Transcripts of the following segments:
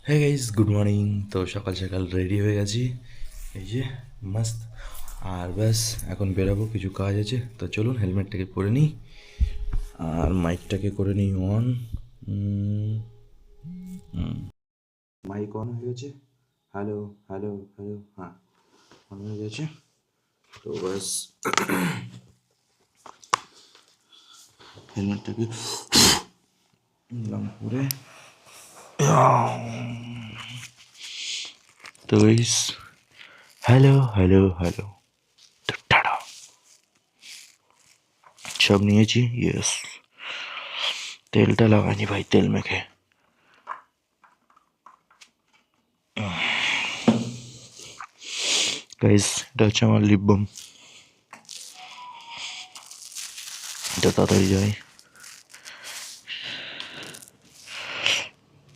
হ্যাঁ guys, good morning. তো সকাল সকাল রেডি হয়ে গেছি, এই যে মস্ত। আর ব্যাস এখন বেরাবো, কিছু কাজ আছে। তো চলুন হেলমেটটাকে পরে নিই আর মাইকটাকে করে নিই অন। মাইক অন হয়ে গেছে। হ্যালো হ্যালো হ্যালো, হ্যাঁ অন হয়ে গেছে। তো ব্যাস হেলমেটটাকে নিলাম পরে। তো গাইস, হ্যালো হ্যালো হ্যালো। তো টাটা, সব নিয়েছি। ইয়েস, তেলটা লাগাইনি ভাই, তেল মেখে। গাইস, এটা হচ্ছে আমার লিপ বাম। এটা তাড়াতাড়ি যায়।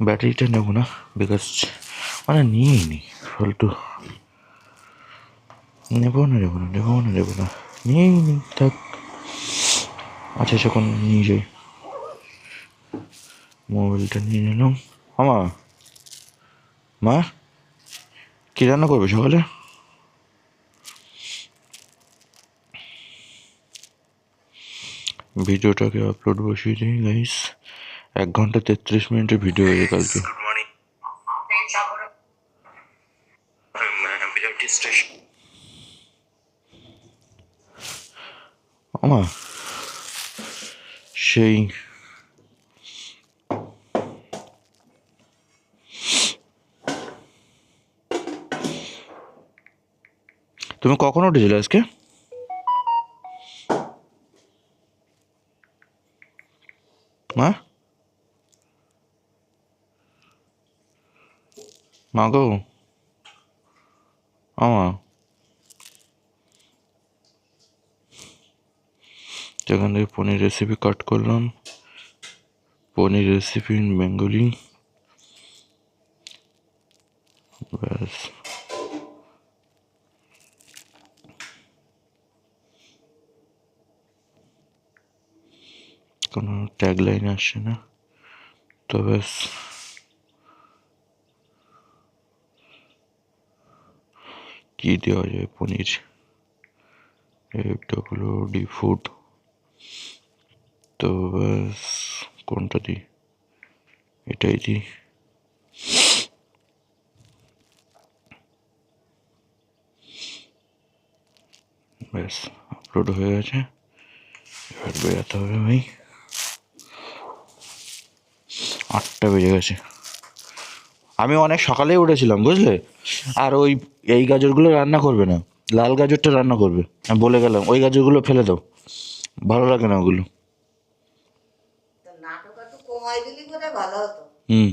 ব্যাটারিটা নেবো না, বিকজ মানে নিয়েই নি ফালতু। নেবো না নেবো না নেবো না নেবো না, নিয়েই নি থাক। আচ্ছা যখন নিয়ে যাই, মোবাইলটা নিয়ে নিলাম। আমা, মা কী রান্না করবে সকালে? ভিডিওটাকে আপলোড বসিয়ে দিই গাইস। 1 ঘন্টা 33 মিনিটের ভিডিও হয়েছে কালকে। আমা সেই তুমি কখন উঠেছিলে আজকে? মা, মা গো, আমা। যেখান থেকে পনির রেসিপি কাট করলাম, পনির রেসিপি ইন বেঙ্গলি। ব্যাস, কোনো ট্যাগ লাইন আসছে না। তো ব্যাস, কী দেওয়া যায়? পনির, FWD ফুড। তো ব্যাস, কোনটা দিই? এটাই দিই। ব্যাস, আপলোড হয়ে গেছে। এবার বেরোতে হবে ভাই। 8টা বেজে গেছে। আমি অনেক সকালেই উঠেছিলাম বুঝলে। আর এই গাজরগুলো রান্না করবে না, লাল গাজরটা রান্না করবে। আমি বলে গেলাম ওই গাজরগুলো ফেলে দাও, ভালো লাগে না ওগুলো। হুম,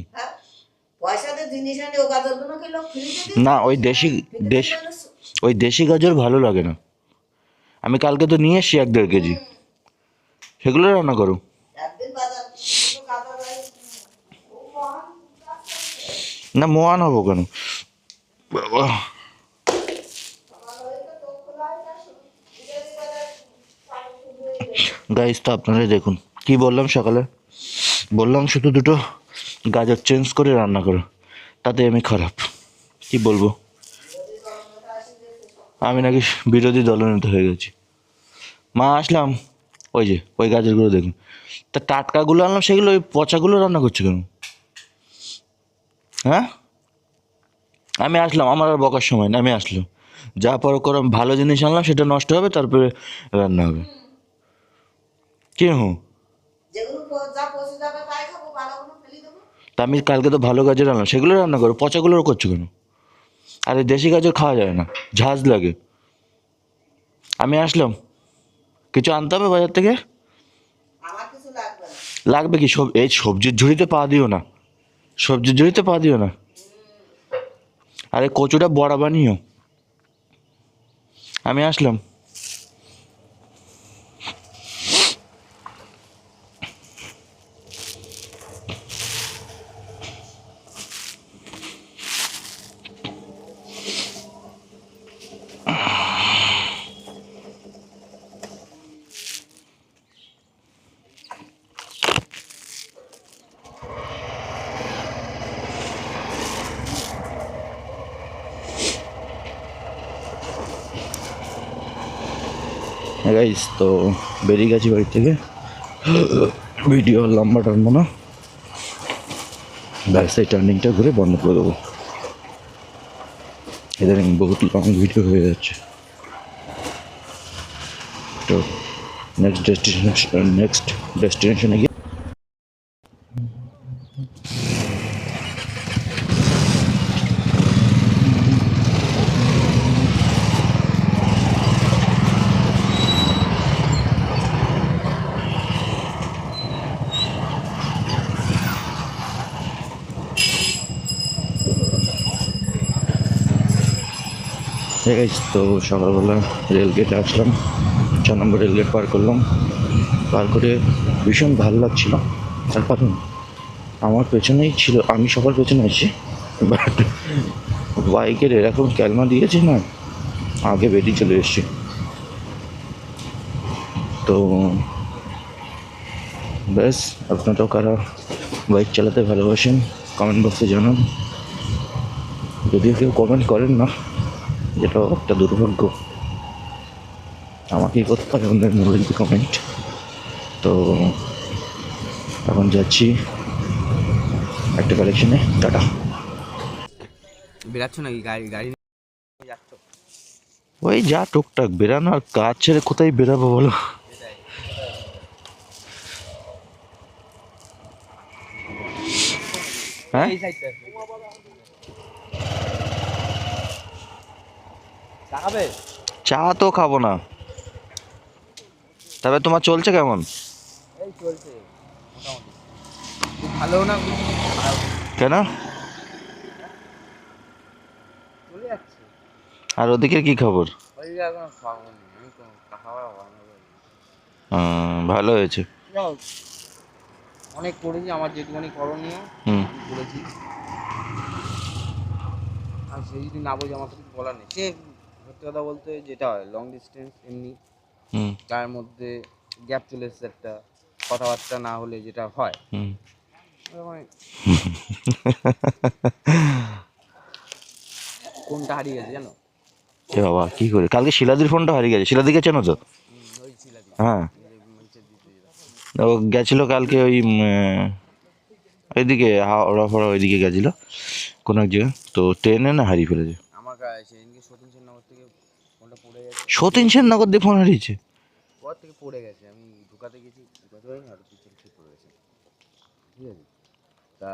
না ওই দেশি গাজর ভালো লাগে না। আমি কালকে তো নিয়ে এসছি 1-1.5 কেজি, সেগুলো রান্না করো। না মোয়ান হবো কেন বাবা। গাইস, তো আপনারাই দেখুন, কি বললাম সকালে? বললাম শুধু দুটো গাজর চেঞ্জ করে রান্না করো, তাতে আমি খারাপ? কি বলবো, আমি নাকি বিরোধী দলনেতা হয়ে গেছি। মা আসলাম, ওই যে ওই গাজরগুলো দেখুন। তা টাটকাগুলো আনলাম, সেগুলো ওই পচাগুলো রান্না করছে কেন? হ্যাঁ, আমি আসলাম, আমার আর বকার সময় না। আমি আসলাম, যা পর করো, ভালো জিনিস আনলাম, সেটা নষ্ট হবে, তারপরে রান্না হবে। কি হুঁ, তা আমি কালকে তো ভালো গাজর আনলাম, সেগুলো রান্না করো, পচাগুলো করছো কেন? আরে দেশি গাজর খাওয়া যায় না, ঝাঁজ লাগে। আমি আসলাম, কিছু আনতে হবে বাজার থেকে। লাগবে কি? এই সবজির ঝুড়িতে পা দিও না, সবজির ঝুড়িতে পা দিও না। আরে কচুটা বড়া বানিও। আমি আসলাম। গাইস তো বেরিয়ে গেছি বাড়ি থেকে, ভিডিও লম্বা টানবো না, ব্যাক সাইড টার্নিংটা ঘুরে বন্ধ করে দেবো। এদের বহুত লং ভিডিও হয়ে যাচ্ছে। তো নেক্সট ডেস্টিনেশনে গিয়ে ঠিক আছে। তো সকালবেলা রেল গেটে আসলাম, 4 নম্বর রেল গেট পার করলাম। পার করে ভীষণ ভালো লাগছিল, তার কারণ আমার পেছনেই ছিল, আমি সবার পেছনে আছি, বাট বাইকের এরকম ক্যালমা দিয়েছি না, আগে বেরিয়ে চলে এসেছি। তো ব্যাস, আপনারাও কারা বাইক চালাতে ভালোবাসেন কমেন্ট বক্সে জানান। যদিও কেউ কমেন্ট করেন না, যেটাও একটা দুর্ভাগ্য, আমাকেই করতে হবে অন্যের মূল্য কমেন্ট। তো এখন যাচ্ছি একটা কালেকশনে, টাটা। বেরাচ্ছ নাকি গাড়ি গাড়ি যাচ্ছ? ওই যা টুকটাক বেরানো, আর কাজ ছেড়ে কোথায় বেরাবো বলো। হ্যাঁ, এই সাইডটা চা খাবে? চা তো খাবো না। তবে তোমার চলছে কেমন? এই চলছে মোটামুটি, খুব ভালো না খুব খারাপ, কেন? চলে যাচ্ছে। আর ওদিকের কি খবর? ওই এখন খাওয়া নেই, আমি তো খাওয়া বানাবো। ভালো হয়েছে। যাও, অনেক করেছি, আমার যেটুকুনি করণীয় হুম আমি করেছি। আর সে যদি না বোঝে আমার তো কিছু বলার নেই। সে সত্যি কথা বলতে যেটা হয় লং ডিস্টেন্স এমনি হুম তার মধ্যে গ্যাপ চলে এসছে একটা, কথাবার্তা না হলে যেটা হয় হুম মানে কোনটা হারিয়ে গেছে জানো? এ বাবা, কি করে? কালকে শিলাদির ফোনটা হারিয়ে গেছে। শিলাদিকে চেনো তো? ওই ছিলাদি হ্যাঁ, মঞ্চের দিতে যেটা। ও গেছিল কালকে ওই ওইদিকে হাওড়া ফাওড়া ওইদিকে গেছিলো কোনো এক জায়গায়, তো ট্রেনে না হারিয়ে ফেলেছে। আমার সেদিনকে সতীন সেননগর থেকে ফোনটা পড়ে গেছে, সতীন সেননগর দিয়ে ফোন হারিয়েছে? পর থেকে পড়ে গেছে, আমি ঢুকাতে গেছি, ঢুকাতে পারিনি, আর পিছন ঠিক পড়ে গেছে, ঠিক আছে। তা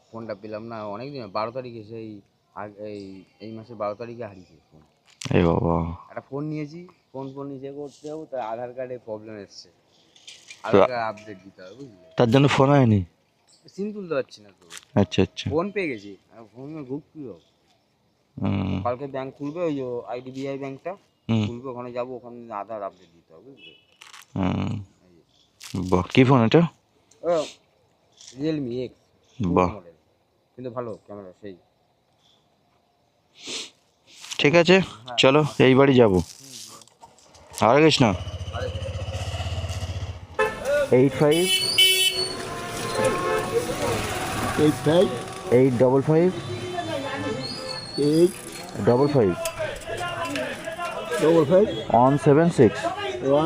ফোনটা পেলাম না অনেক দিন, 12 তারিখে, সেই এই এই মাসের 12 তারিখে হারিয়েছে ফোন। এ বাবা, একটা ফোন নিয়েছি, ফোন নিচে করতে যাবো, তার আধার কার্ডে প্রবলেম এসছে, তো আধার কার্ড আপডেট দিতে হবে বুঝলে, তার জন্য ফোন হয়নি? সিম তুলতে পারছি না তো। আচ্ছা আচ্ছা। ফোন পেয়ে গেছি, ফোন বুক কী হবে। হুম কালকে ব্যাংক খুলবে, ওই যে আইডিবিআই ব্যাংকটা হুম খুলবে, ওখানে যাবো, ওখানে আধার আপডেট দিতে হবে বুঝলে। হুম। বাহ, কি ফোন এটা? ও রিয়েলমি এক্স বাহ, মডেল, কিন্তু ভালো ক্যামেরা সেই। ঠিক আছে, চলো এই বাড়ি যাবো। আর গেছ না? 85 85 855 8 55 55 176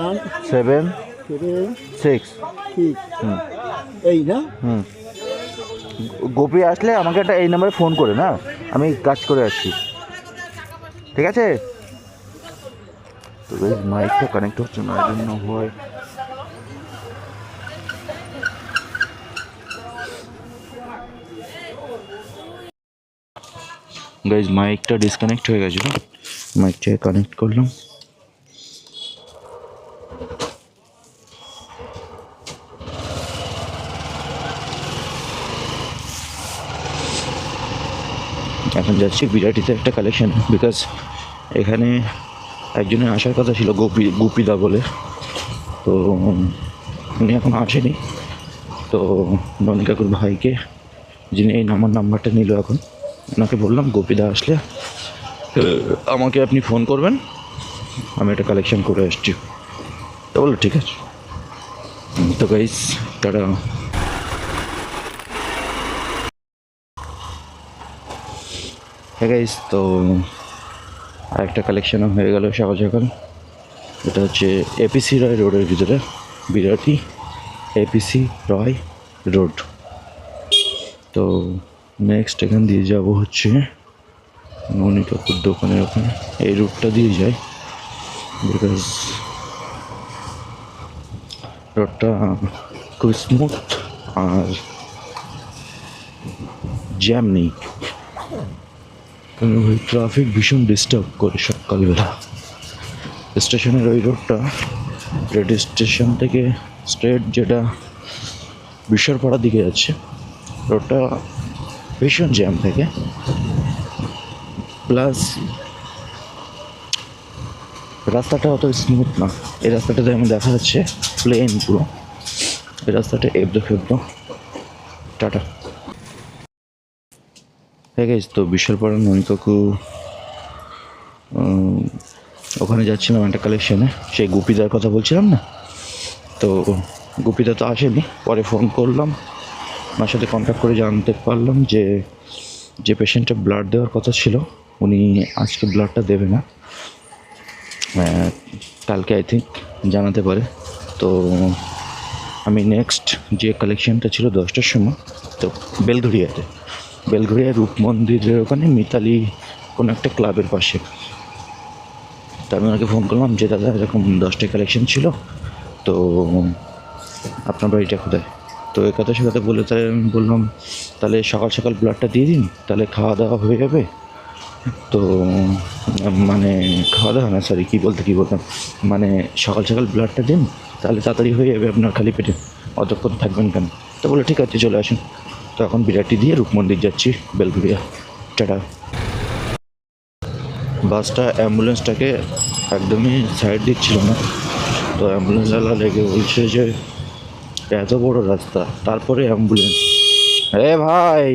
1 7 7 6। 6 হুম এই না হুম। গোপী আসলে আমাকে একটা এই নাম্বারে ফোন করে না, আমি কাজ করে আসছি, ঠিক আছে? তো বেশ মাইকটা কানেক্ট হচ্ছে না, এই জন্য হয়। গাইজ মাইকটা ডিসকানেক্ট হয়ে গেছিল, মাইকটা কানেক্ট করলাম। এখন যাচ্ছি বিরাটিতে একটা কালেকশন, বিকজ এখানে একজনের আসার কথা ছিল, গোপীদা বলে, তো উনি এখন আসেনি। তো ননী কাকুর ভাইকে, যিনি এই নাম্বারটা নিল, এখন ওনাকে বললাম গোপীদা আসলে আমাকে আপনি ফোন করবেন, আমি একটা কালেকশন করে আসছি। তো বললো ঠিক আছে। তো গাইস টাটা। হ্যাঁ গাইস, তো আরেকটা কালেকশনও হয়ে গেল সকাল সকাল। এটা হচ্ছে এপিসি রয় রোডের ভিতরে, বিরাটি এপিসি রয় রোড। তো নেক্সট এখান দিয়ে যাব হচ্ছে ননী কাকুর দোকানের ওখানে, এই রুটটা দিয়ে যাই বিকজ রোডটা খুব স্মুথ আর জ্যাম নেই। ওই ট্রাফিক ভীষণ ডিস্টার্ব করে সকালবেলা। স্টেশনের ওই রোডটা রেড স্টেশন থেকে স্ট্রেট যেটা বিশ্বরপাড়ার দিকে যাচ্ছে, রোডটা ভীষণ জ্যাম থাকে। প্লাস রাস্তাটা অত স্মুথ না। এই রাস্তাটাতে আমি দেখা যাচ্ছে প্লেন পুরো, এই রাস্তাটা এবড়ো খেবড়ো। টাটা। হ্যাঁ গাইস, তো বিশ্বরপাড়া ননী কাকু ওখানে যাচ্ছিলাম একটা কালেকশনে, সেই গুপিদার কথা বলছিলাম না, তো গুপিদা তো আসেনি। পরে ফোন করলাম, ওনার সাথে কন্ট্যাক্ট করে জানতে পারলাম যে যে পেশেন্টের ব্লাড দেওয়ার কথা ছিল উনি আজকে ব্লাডটা দেবে না, কালকে আই থিঙ্ক জানাতে পারে। তো আমি নেক্সট যে কালেকশনটা ছিল 10টার সময়, তো বেলঘড়িয়া রূপ মন্দিরের ওখানে মিতালি কোনো একটা ক্লাবের পাশে। তো আমি ওনাকে ফোন করলাম যে দাদা এরকম 10টায় কালেকশন ছিল, তো আপনার বাড়িটা কোথায়? তো এই কথা সে কথা বলে তাহলে আমি বললাম তাহলে সকাল সকাল ব্লাডটা দিয়ে দিন, তাহলে খাওয়া দাওয়া হয়ে যাবে। তো মানে খাওয়া দাওয়া না, সরি কী বলতাম, মানে সকাল সকাল ব্লাডটা দিন তাহলে তাড়াতাড়ি হয়ে যাবে আপনার, খালি পেটে অতক্ষণ থাকবেন কেন? তো বলে ঠিক আছে চলে আসুন। তো এখন বিরাটি দিয়ে রূপ মন্দির যাচ্ছি, বেলঘড়িয়া। টাটা। বাসটা অ্যাম্বুলেন্সটাকে একদমই সাইড দিচ্ছিল না, তো অ্যাম্বুলেন্সওয়ালা লেগে বলছে যে এত বড় রাস্তা তারপরে অ্যাম্বুলেন্স। এ ভাই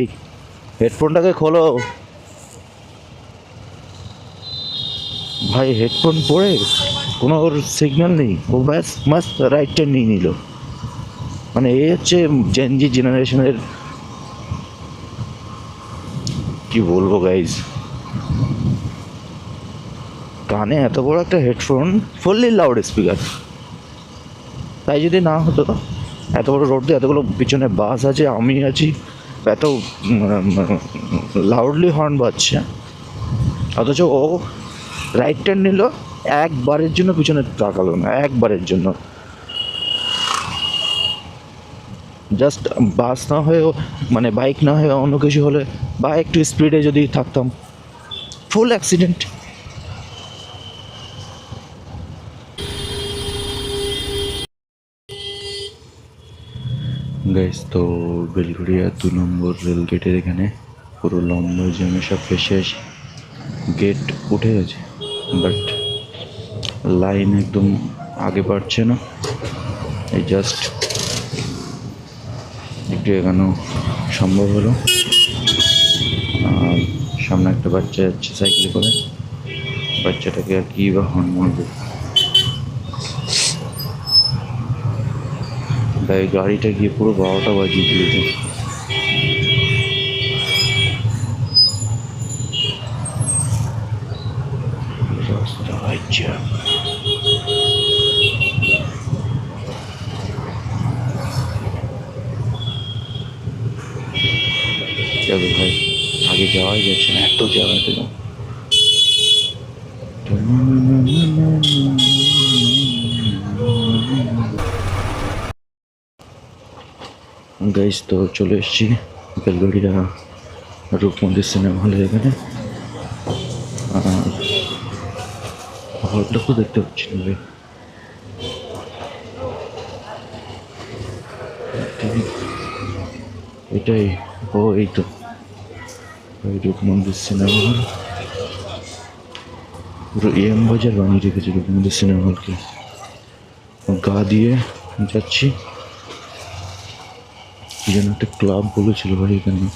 হেডফোনটাকে খোলো ভাই, হেডফোন পরে কোনো ওর সিগন্যাল নেই, ও ব্যাস মাস্ট রাইট টার্ন নিয়ে নিল। মানে এই হচ্ছে জেনজি জেনারেশনের, কি বলবো গাইজ, কানে এত বড় একটা হেডফোন, ফুললি লাউড স্পিকার। তাই যদি না হতো, এত বড় রোড দিয়ে এতগুলো পিছনে বাস আছে, আমি আছি, এত লাউডলি হর্ন বাজছে, অথচ ও রাইট টার্ন নিল, একবারের জন্য পিছনে তাকালো না, একবারের জন্য। জাস্ট বাস না হয়েও, মানে বাইক না হয়ে অন্য কিছু হলে, বা একটু স্পিডে যদি থাকতাম, ফুল অ্যাক্সিডেন্ট। গাইস, তো বেলঘড়িয়া 2 নম্বর রেল গেটের এখানে পুরো লম্বা জমে সব ফেসে আসি, গেট উঠে গেছে বাট লাইন একদম আগে বাড়ছে না। এই জাস্ট একটু এখানেও সম্ভব হলো। আর সামনে একটা বাচ্চা যাচ্ছে সাইকেল করে, বাচ্চাটাকে আর কি বা হর্ন মারবে। তাই গাড়িটা গিয়ে পুরো 12টা বাজিয়ে দিয়েছে। রাস্তা বাচ্চা যাবে ভাই, আগে যাওয়াই যাচ্ছে না, এত যাওয়াতে গাইস। তো চলে এসেছি বেলঘড়িয়া রূপ মন্দির সিনেমা হলের এখানে। আর হলটা তো দেখতে পাচ্ছি না ভাই, এটাই, ও এই তো ওই রূপ মন্দির সিনেমা হল, পুরো এম বাজার বানিয়ে রেখেছে রূপ মন্দির সিনেমা হলকে। গা দিয়ে যাচ্ছি, কি যেন একটা ক্লাব বলেছিল ভাই এখানে,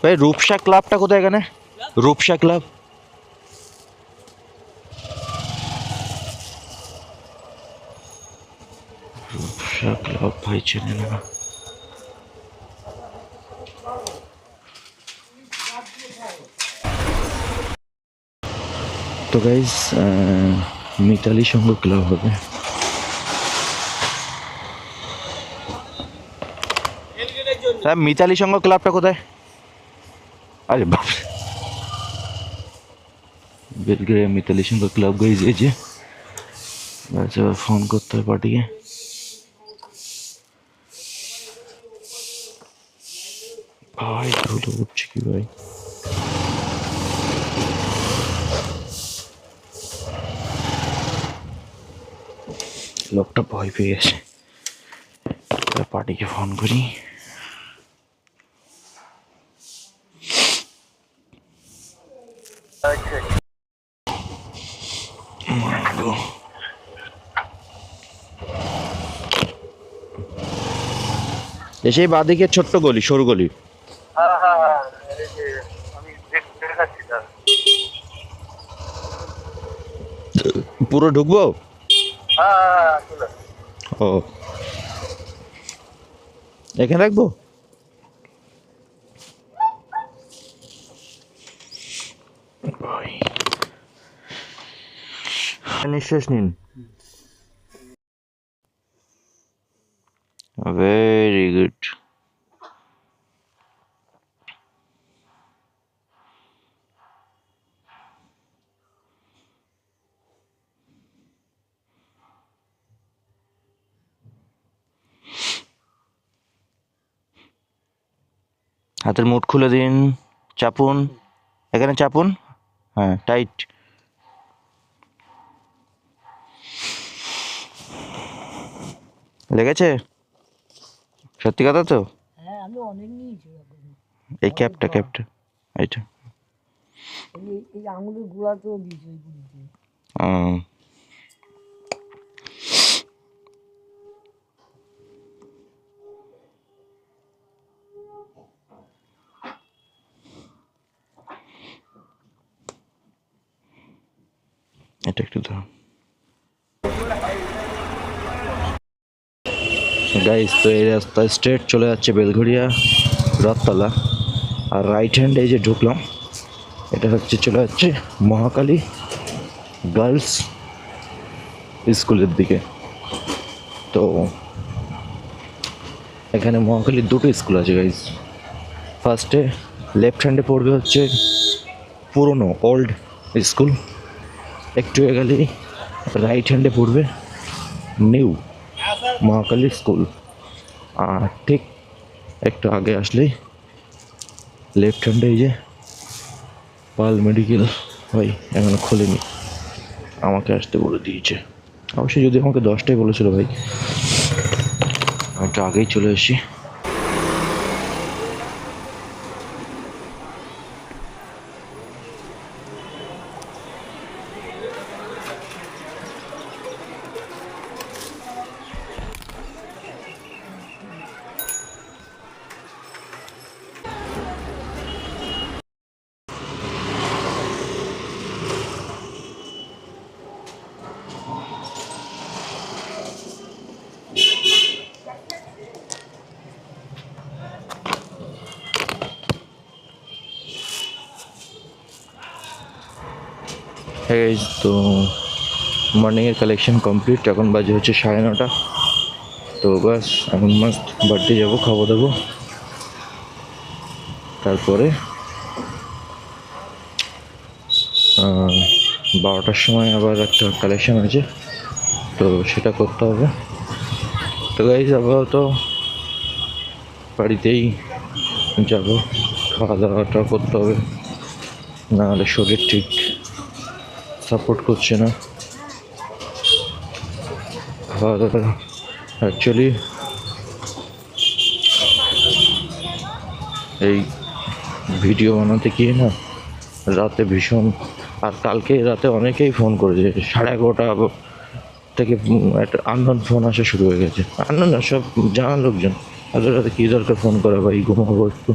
ভাই রূপসা ক্লাবটা কোথায় এখানে? রূপসা ক্লাব, রূপসা ক্লাব ভাই চেনে না। তো গাইজ মিতালি সংঘ ক্লাব হবে। স্যার মিতালি সংঘ ক্লাবটা কোথায়? আরে বাপ, বেলগ্রে মিতালি সংঘ ক্লাব গাইজ এই যে। আচ্ছা এবার ফোন করতে হবে পার্টিকে। ভাই ধুলো উঠছে কি ভাই। লোকটা ভয় পেয়ে গেছে, পার্টিকে ফোন করি। সেই বাদিকে ছোট্ট গলি, সরু গলি। পুরো ঢুকবো? ও এখানে রাখবো? নিঃশ্বাস নিন। Very good. হাতের মুঠ খুলে দিন, চাপুন, এখানে চাপুন, হ্যাঁ টাইট। লেগেছে? সত্যি কথা তো? হ্যাঁ আমি অনেক নিয়েছি। এই ক্যাপটা এইটা এই আঙুলের গোড়াতেও দিয়েছি ওই গুলিতে। এটা একটু ধরুন গাইস। তো এই রাস্তা স্ট্রেট চলে যাচ্ছে বেলঘড়িয়া রথতলা, আর রাইট হ্যান্ড এই যে ঢুকলাম এটা হচ্ছে চলে যাচ্ছে মহাকালী গার্লস স্কুলের দিকে। তো এখানে মহাকালীর দুটো স্কুল আছে গাইস। ফার্স্টে লেফট হ্যান্ডে পড়বে হচ্ছে পুরনো ওল্ড স্কুল, একটু এগেলেই রাইট হ্যান্ডে পড়বে নিউ মহাকালী স্কুল, আর ঠিক একটু আগে আসলেই লেফট হ্যান্ডে এই যে পাল মেডিকেল। ভাই এখনো খোলেনি, আমাকে আসতে বলে দিয়েছে। অবশ্যই যদি আমাকে 10টায় বলেছিল ভাই, আমি একটু আগেই চলে এসেছি। এই তো মর্নিংয়ের কালেকশন কমপ্লিট, এখন বাজে হচ্ছে 9:30। তো বাস এখন মাস্ট বাড়িতে যাবো, খাবো দাবো, তারপরে 12টার সময় আবার একটা কালেকশন আছে, তো সেটা করতে হবে। তো গাইজ আপাতত বাড়িতেই যাবো, খাওয়া দাওয়াটা করতে হবে, নাহলে শরীর ঠিক সাপোর্ট করছে না। খাওয়া দাওয়া অ্যাকচুয়ালি এই ভিডিও বানাতে গিয়ে না রাতে ভীষণ, আর কালকে রাতে অনেকেই ফোন করেছে, 11:30 থেকে একটা আননোন ফোন আসা শুরু হয়ে গেছে। আননোন না, সব জানা লোকজন। এত রাতে কী দরকার ফোন করা, ভাই ঘুমাবো একটু।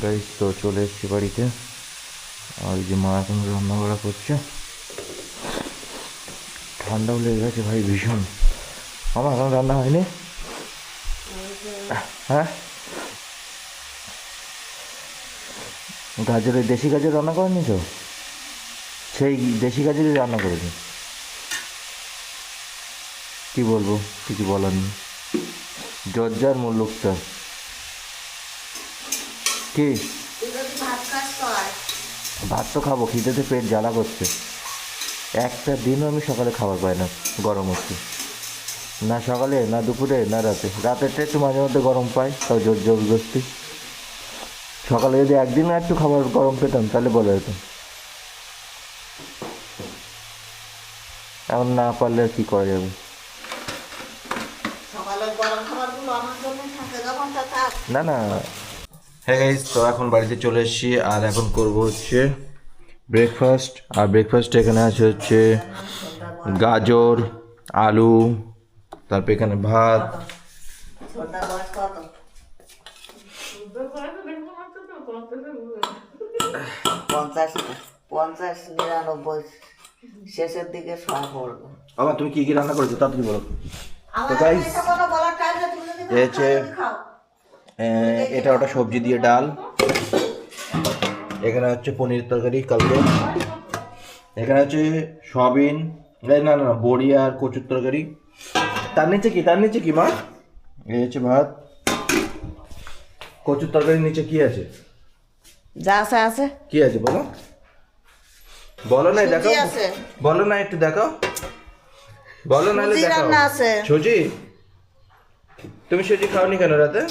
গাইস তো চলে এসেছি বাড়িতে, আর এই যে মা এখন রান্না বাড়া করছে। ঠান্ডাও লেগে গেছে ভাই ভীষণ। আমার এখন রান্না হয়নি? হ্যাঁ, গাজরের দেশি গাজর রান্না করেনি তো? সেই দেশি গাজরই রান্না করেনি। কি বলবো, কিছু বলার নেই। জর্জার মুল্লুকটা কি? ভাত তো খাবো, খিদেতে পেট জ্বালা করছে। একটা দিনও আমি সকালে খাবার পাই না, গরম হচ্ছে না সকালে, না দুপুরে, না রাতে। রাতেরটা একটু মাঝে মধ্যে গরম পাই, তাও জোর জবরদস্তি। সকালে যদি একদিন একটু খাবার গরম পেতাম তাহলে বলা যেত। এখন না পারলে আর কি করা যাবে। না না। হ্যাঁ গাইস, তো এখন বাড়িতে চলে এসেছি, আর এখন করব হচ্ছে ব্রেকফাস্ট। আর ব্রেকফাস্ট এখানে আছে হচ্ছে গাজর, আলু, তারপর এখানে ভাত। পঞ্চাশ 99 শেষের দিকে সব পড়বে। বাবা তুমি কি কি রান্না করেছো তাড়াতাড়ি বলো। তো গাইস হচ্ছে এটা ওটা সবজি দিয়ে ডাল, এখানে হচ্ছে পনির তরকারি কালকে, এখানে হচ্ছে সয়াবিন, না না না বড়ি আর কচুর তরকারি। তার নিচে কি মা? এই হচ্ছে ভাত। কচুর তরকারির নিচে কি আছে? যা আছে আছে। কি আছে বলো, বলো না দেখো, সুজি আছে। বলো না একটু দেখো, বলো নাহলে সুজি দেখো। রান্না আছে। সুজি? তুমি সুজি খাওনি কেন রাতে?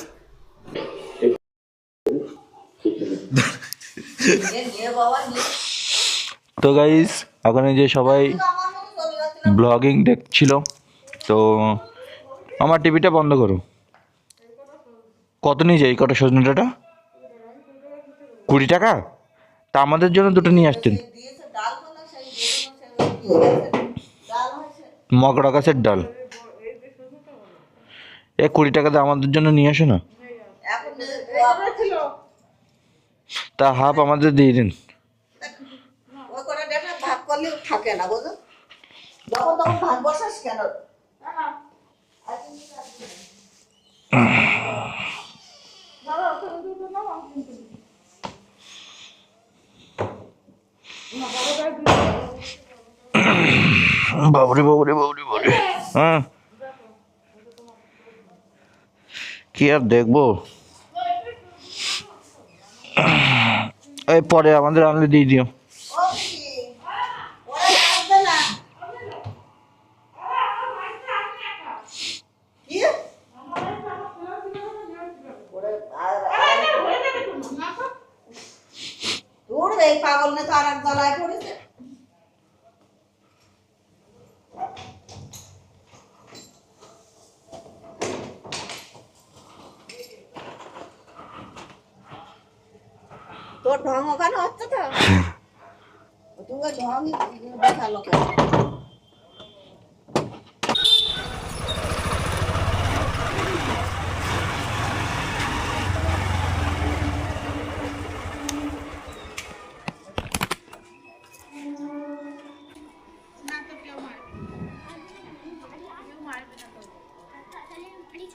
তো গাইস ওখানে যে সবাই ব্লগিং দেখছিল, তো আমার টিভিটা বন্ধ করো। কত নিয়ে যাই কটা সজনে ডাঁটা? 20 টাকা? তা আমাদের জন্য দুটো নিয়ে আসতেন। মগড়া গাছের ডাল, 20 টাকাতে আমাদের জন্য নিয়ে আসো না। তা হাফ আমাদের দিয়ে দিন। ওই করে ডেটা ভাগ করলেও থাকে না, বুঝো? যখন তখন ভাগ বসাস কেন? বাবরে বাবরে বাবরে বাবরে, হ্যাঁ কি আর দেখবো। এই পরে আমাদের আনলে দিয়ে দিও। ও কি? ওরা আসবে না। কি? ওরে দূর এই পাগল নে তো আর এক জ্বালায় পড়েছে। তোর ঢং ওখানে হচ্ছে তো? তুই ওই ঢংই দেখালো কেন?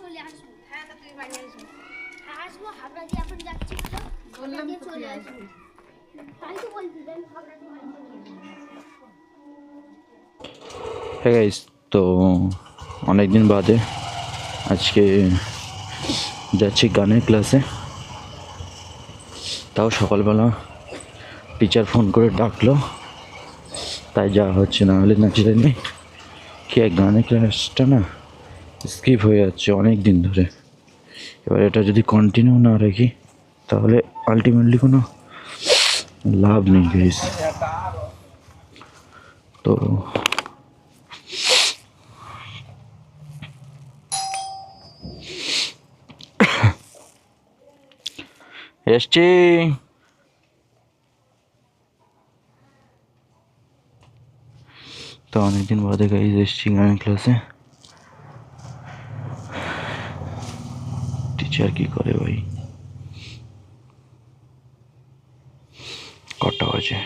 চলে আসবো। হ্যাঁ তা তুই বাড়ি আসবো। আসবো হাবড়া দিয়ে এখন যাচ্ছি তো বললাম তো চলে আসবো। তাই তো বলছি যে আমি হাবড়া দিয়ে বাড়ি চলে আসবো। হ্যাঁ গাইস, তো অনেক দিন বাদে আজকে যাচ্ছি গানের ক্লাসে। তাও সকালবেলা টিচার ফোন করে ডাকলো, তাই যাওয়া হচ্ছে, না হলে না জানি কি গানের ক্লাসটা না স্কিপ হয়ে যাচ্ছে অনেক দিন ধরে। এবার এটা যদি কন্টিনিউ না রাখি তাহলে আলটিমেটলি কোনো লাভ নেই গাইস। তো এসছি। তো অনেকদিন বাদে গাইজ এসছি গানের ক্লাসে। টিচার কি করে ভাই, কটা বাজে?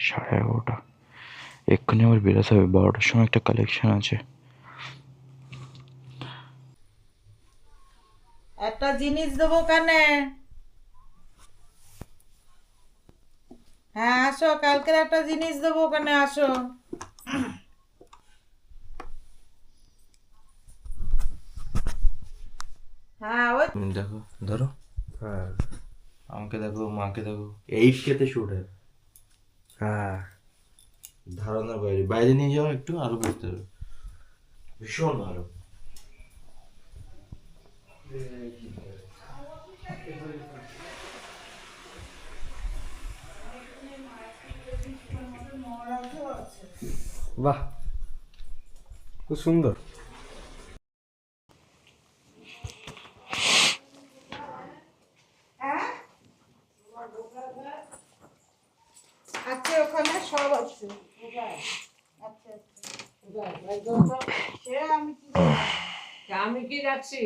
11:30। এক্ষুনি আবার বেরোতে হবে, 12টার সময় একটা কালেকশন আছে। একটা জিনিস দেবো কানে। হ্যাঁ আসো, কালকের একটা জিনিস দেবো কানে, আসো। হ্যাঁ ওই দেখো, ধরো। হ্যাঁ, আমাকে দেখো, মাকে দেখো, 8K-তে শুট হয়। হ্যাঁ, ধারণার বাইরে। বাইরে নিয়ে যাও একটু, আরো বুঝতে হবে। ভীষণ ভালো। বাহ, খুব সুন্দর। আছে ওখানে সব আছে। আচ্ছা সে আমি কি করবো? আমি কি যাচ্ছি?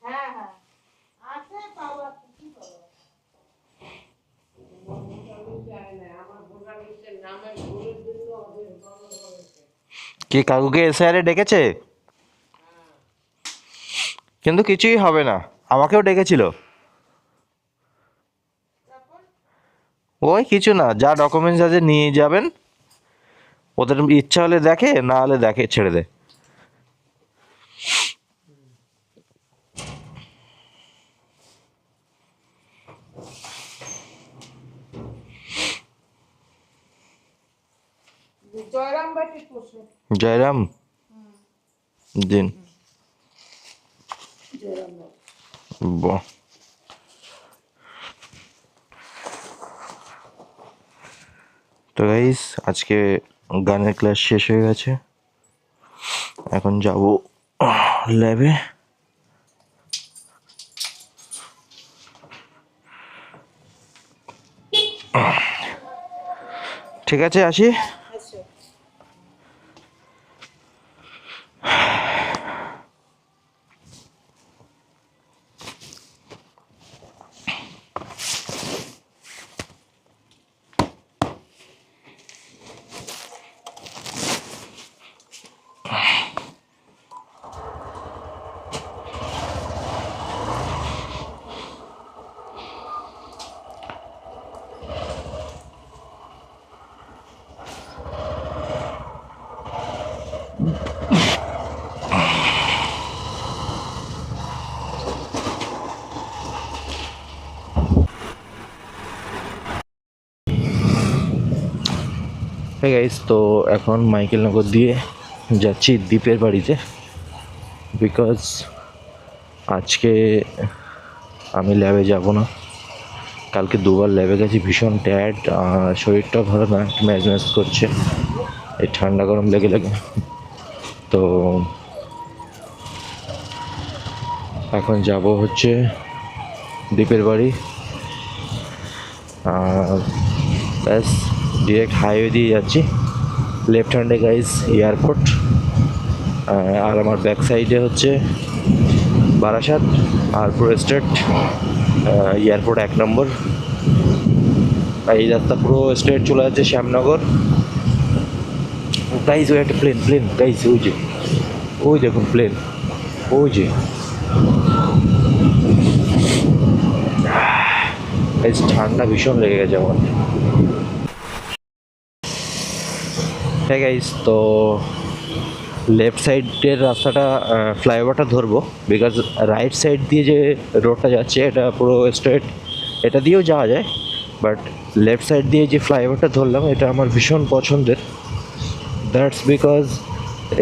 হ্যাঁ হ্যাঁ আছে, পাবো একটা, কি করবো? কি কাকুকে এসআইআরে ডেকেছে? কিন্তু কিছুই হবে না, আমাকেও ডেকেছিল। ওই কিছু না, যা ডকুমেন্টস আছে নিয়ে যাবেন, ওদের ইচ্ছা হলে দেখে, না হলে দেখে ছেড়ে দেয়। জয়রাম বাটি করছে। জয়রাম দিন। বাহ, তো গাইস আজকে গানের ক্লাস শেষ হয়ে গেছে, এখন যাব ল্যাবে। ঠিক আছে, আসি। হে গাইস, তো এখন মাইকেলনগর দিয়ে যাচ্ছি দ্বীপের বাড়িতে, বিকজ আজকে আমি ল্যাবে যাব না। কালকে দুবার ল্যাবে গেছি, ভীষণ ট্যাড, আর শরীরটাও ভালো না, ম্যাজ ম্যাজ করছে এই ঠান্ডা গরম লেগে লেগে। তো এখন যাব হচ্ছে দ্বীপের বাড়ি, আর ব্যাস ডিরেক্ট হাইওয়ে দিয়ে যাচ্ছি। লেফট হ্যান্ডে গাইজ এয়ারপোর্ট, আর আমার ব্যাক সাইডে হচ্ছে বারাসাত আর পুরো স্ট্রেট এয়ারপোর্ট 1 নম্বর। এই রাস্তা পুরো স্ট্রেট চলে যাচ্ছে শ্যামনগর। গাইজ ওই একটা প্লেন, প্লেন গাইজ, ওই যে, ওই দেখুন প্লেন, ওই যে। গাইজ ঠান্ডা ভীষণ লেগে গেছে আমার। হ্যাঁ গাইজ, তো লেফট সাইডের রাস্তাটা ফ্লাইওভারটা ধরবো, বিকজ রাইট সাইড দিয়ে যে রোডটা যাচ্ছে এটা পুরো স্ট্রেট, এটা দিয়েও যাওয়া যায়, বাট লেফট সাইড দিয়ে যে ফ্লাইওভারটা ধরলাম এটা আমার ভীষণ পছন্দের। দ্যাটস বিকজ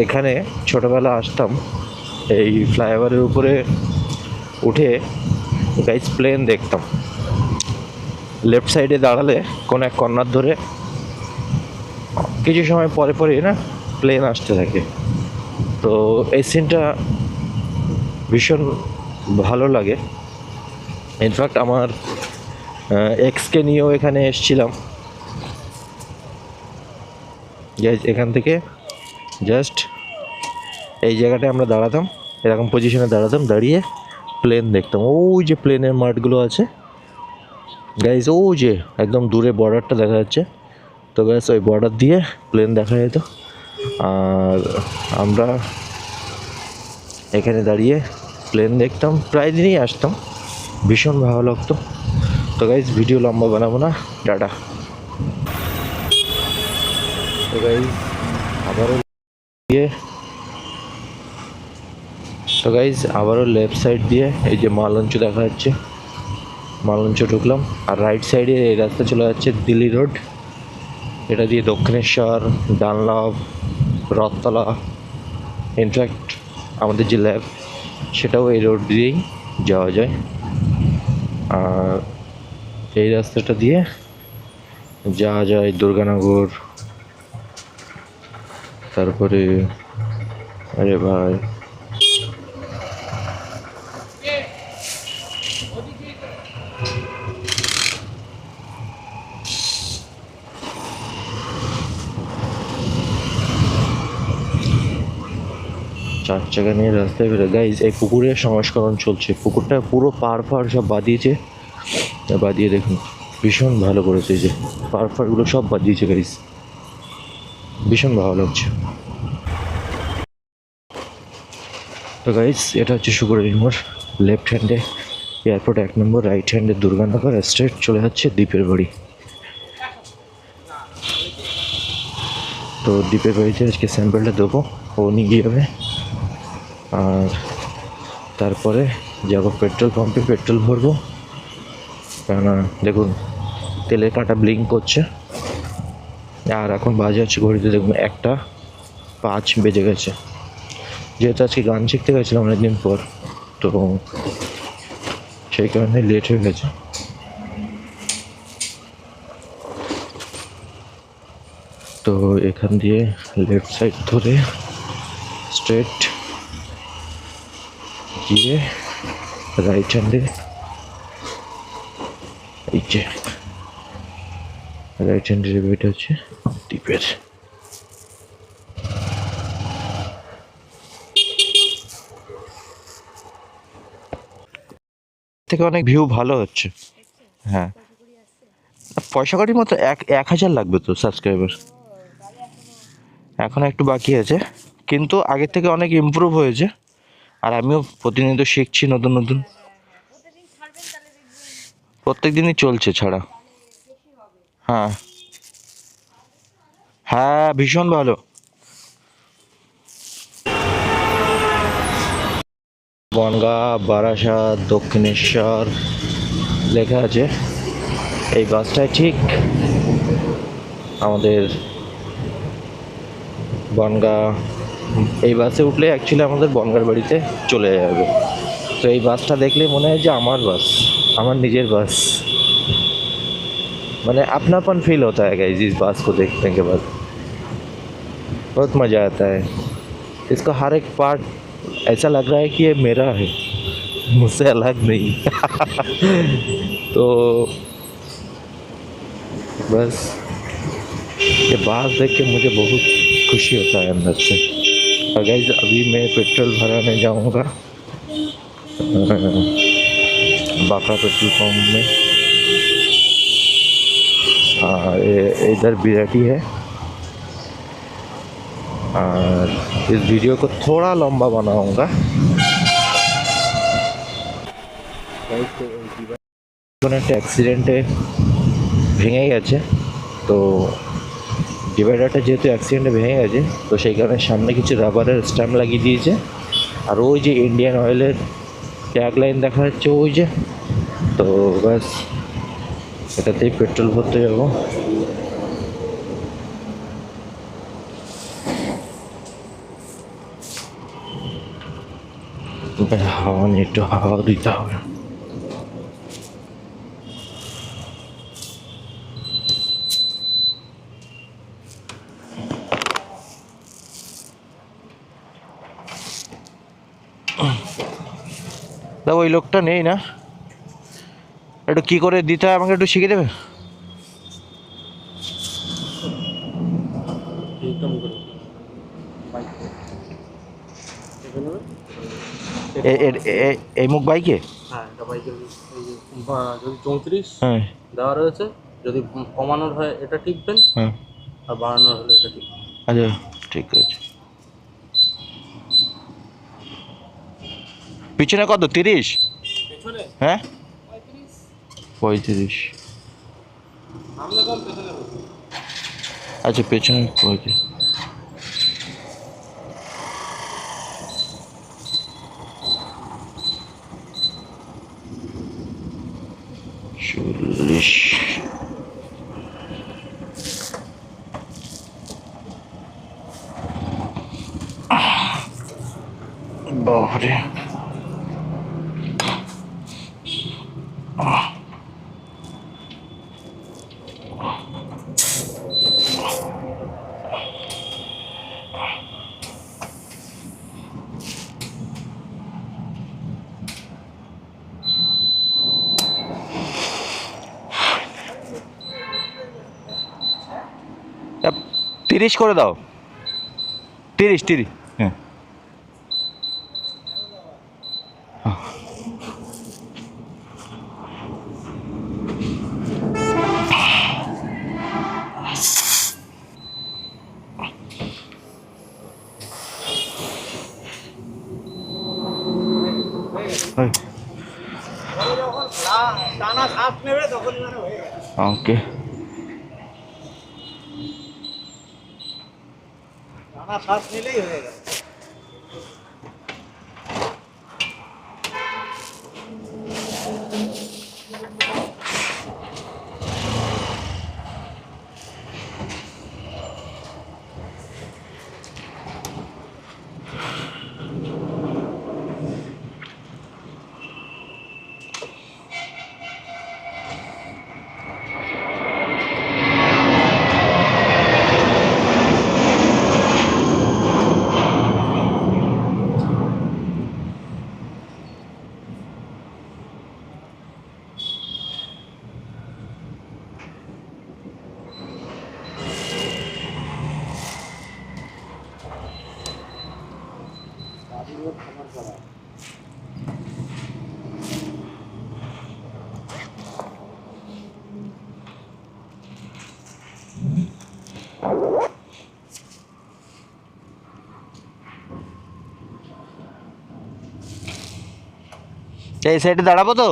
এখানে ছোটোবেলা আসতাম, এই ফ্লাইওভারের উপরে উঠে গাইজ প্লেন দেখতাম। লেফট সাইডে দাঁড়ালে কোনো এক কর্নার ধরে কিছু সময় পরে পরে না প্লেন আসতে থাকে। তো এই সিনটা ভীষণ ভালো লাগে। ইনফ্যাক্ট আমার এক্সকে নিয়েও এখানে এসেছিলাম, এখান থেকে জাস্ট এই জায়গাটায় আমরা দাঁড়াতাম, এরকম পজিশনে দাঁড়াতাম, দাঁড়িয়ে প্লেন দেখতাম। ওই যে প্লেনের মাঠগুলো আছে গাইজ ও যে একদম দূরে বর্ডারটা দেখা যাচ্ছে, তো গাইজ ওই বর্ডার দিয়ে প্লেন দেখা যেত, আর আমরা এখানে দাঁড়িয়ে প্লেন দেখতাম, প্রায় দিনই আসতাম, ভীষণ ভালো লাগতো। তো গাইজ ভিডিও লম্বা বানাবো না, টাটা। তো গাইজ আবারও দিয়ে তো গাইজ আবারও লেফট সাইড দিয়ে এই যে মালঞ্চ দেখা যাচ্ছে, মালঞ্চ ঢুকলাম, আর রাইট সাইডে এই রাস্তা চলে যাচ্ছে দিল্লি রোড, এটা দিয়ে দক্ষিণেশ্বর, ডানলভ, রথতলা, ইনফ্যাক্ট আমাদের যে ল্যাব সেটাও এই রোড দিয়েই যাওয়া যায়। আর এই রাস্তাটা দিয়ে যাওয়া যায় দুর্গানগর, তারপরে আরে ভাই চার চাকা নিয়ে রাস্তায় বেরো। গাইজ এই পুকুরের সংস্করণ চলছে, পুকুরটা পুরো পাড় সব বাদিয়েছে, বাদিয়ে দেখুন ভীষণ ভালো করেছে, এই যে পাড়গুলো সব বাদিয়েছে গাইজ, ভীষণ ভালো লাগছে। তো গাইজ এটা হচ্ছে সুকুরের মোড়, লেফট হ্যান্ডে এয়ারপোর্ট 1 নম্বর, রাইট হ্যান্ডে দুর্গানগর, স্ট্রেট চলে যাচ্ছে দ্বীপের বাড়ি। তো দ্বীপের বাড়িতে আজকে স্যাম্পেলটা দেবো, ও নিয়ে গিয়ে যাবে, আর তারপরে যাবো পেট্রোল পাম্পে পেট্রোল ভরবো, কেননা দেখুন তেলের কাঁটা ব্লিঙ্ক করছে, আর এখন বাজে হচ্ছে ঘড়িতে দেখুন 1:05 বেজে গেছে। যেহেতু আজকে গান শিখতে গেছিলাম অনেকদিন পর, তো সেই কারণে লেট হয়ে গেছে। তো এখান দিয়ে লেফট সাইড ধরে স্ট্রেট গিয়ে রাইট হ্যান্ডে এই যে রাইট হ্যান্ডের এটা হচ্ছে দ্বীপের। থেকে অনেক ভিউ ভালো হচ্ছে। হ্যাঁ, পয়সা কড়ির মতো 1,000 লাগবে তো সাবস্ক্রাইবার, এখন একটু বাকি আছে, কিন্তু আগের থেকে অনেক ইমপ্রুভ হয়েছে, আর আমিও প্রতিনিয়ত শিখছি নতুন নতুন, প্রত্যেক দিনই চলছে ছাড়া। হ্যাঁ হ্যাঁ, ভীষণ ভালো। বনগাঁ, বারাসাত, দক্ষিণেশ্বর লেখা আছে। এই বাসটায় ঠিক আমাদের বনগাঁ, এই বাসে উঠলে অ্যাকচুয়ালি আমাদের বনগাঁর বাড়িতে চলে যাবে। তো এই বাসটা দেখলে মনে হয় যে আমার বাস, আমার নিজের বাস, মানে अपनापन फील होता है गाइस इस बास को देखने के बाद, बहुत मज़ा आता है। इसका हर एक पार्ट ऐसा लग रहा है कि ये मेरा है, मुझसे अलग नहीं। तो बस ये बात देख के मुझे बहुत खुशी होता है अंदर से। और गाइस अभी मैं पेट्रोल भराने जाऊंगा बाका पेट्रोल पंप में, और इधर बिराटी है। और इस वीडियो को थोड़ा लंबा बनाऊंगा। কোনো একটা অ্যাক্সিডেন্টে ভেঙে গেছে, তো ডিভাইডারটা যেহেতু অ্যাক্সিডেন্টে ভেঙে গেছে, তো সেই কারণে সামনে কিছু রাবারের স্ট্যাম্প লাগিয়ে দিয়েছে, আর ওই যে ইন্ডিয়ান অয়েলের ট্যাগ লাইন দেখা যাচ্ছে ওই যে, তো ব্যাস এটাতেই পেট্রোল ভরতে যাবো। হাওয়া নিয়ে একটু হাওয়া দিতে হবে। তা ওই লোকটা নেই না, একটু কী করে দিতে হয় আমাকে একটু শিখিয়ে দেবে? এই মুখ বাইকে হ্যাঁ এটা বাইকের এই যে যদি 34 হ্যাঁ দেওয়া রয়েছে, যদি কমানোর হয় এটা টিপবেন, হ্যাঁ আর বাড়ানোর হলে এটা টিপবেন। আচ্ছা ঠিক আছে। পিছনে কত 30? পেছনে হ্যাঁ 35, 35। সামনে কম পেছনে বেশি। আচ্ছা পেছনে 35। চল্লিশ। বাবারে এ, 30 করে দাও। 30 হ্যাঁ। ওই, টানা শ্বাস নেবে তখন মানে হয়ে গেছে। ওকে টানা শ্বাস নিলেই হয়ে গেছে। এই সাইডে দাঁড়াবো তো?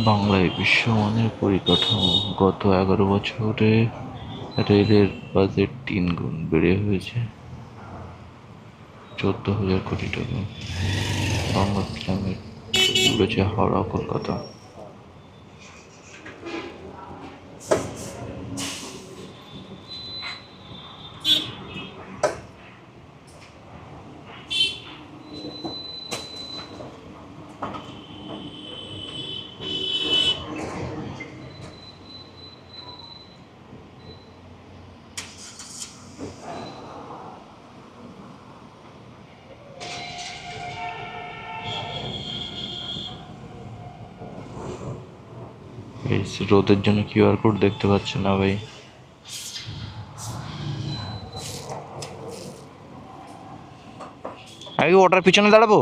বাংলায় বিশ্বমানের পরিকাঠামো। গত 11 বছরে রেলের বাজেট 3 গুণ বেড়ে হয়েছে 14,000 কোটি টাকা। বাংলা ফিল্মের উড়েছে হাওড়া কলকাতা। এই রোদের জন্য কিউআর কোড দেখতে পাচ্ছেন না ভাই। আমি কি ওটার পিছনে দাঁড়াবো?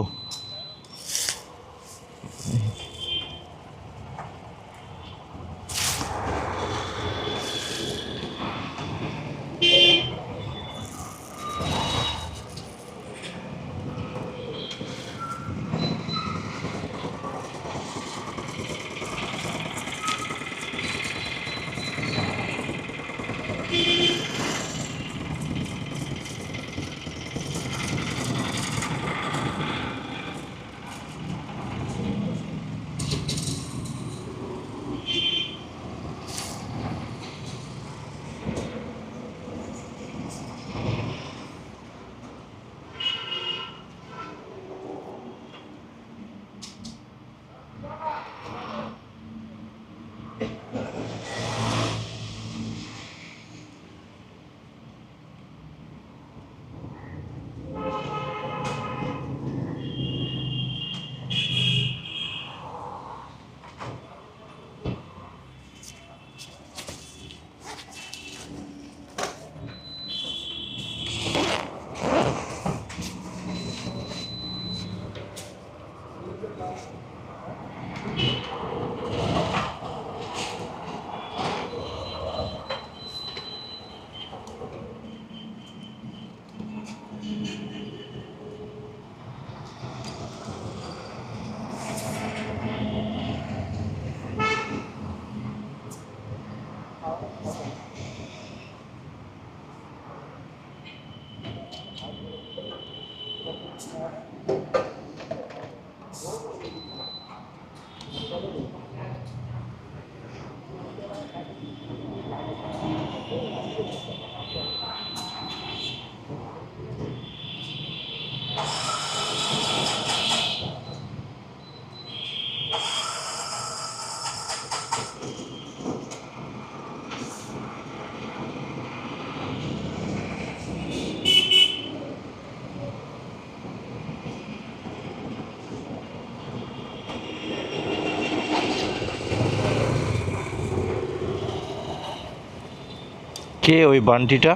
কে ওই বান্টিটা?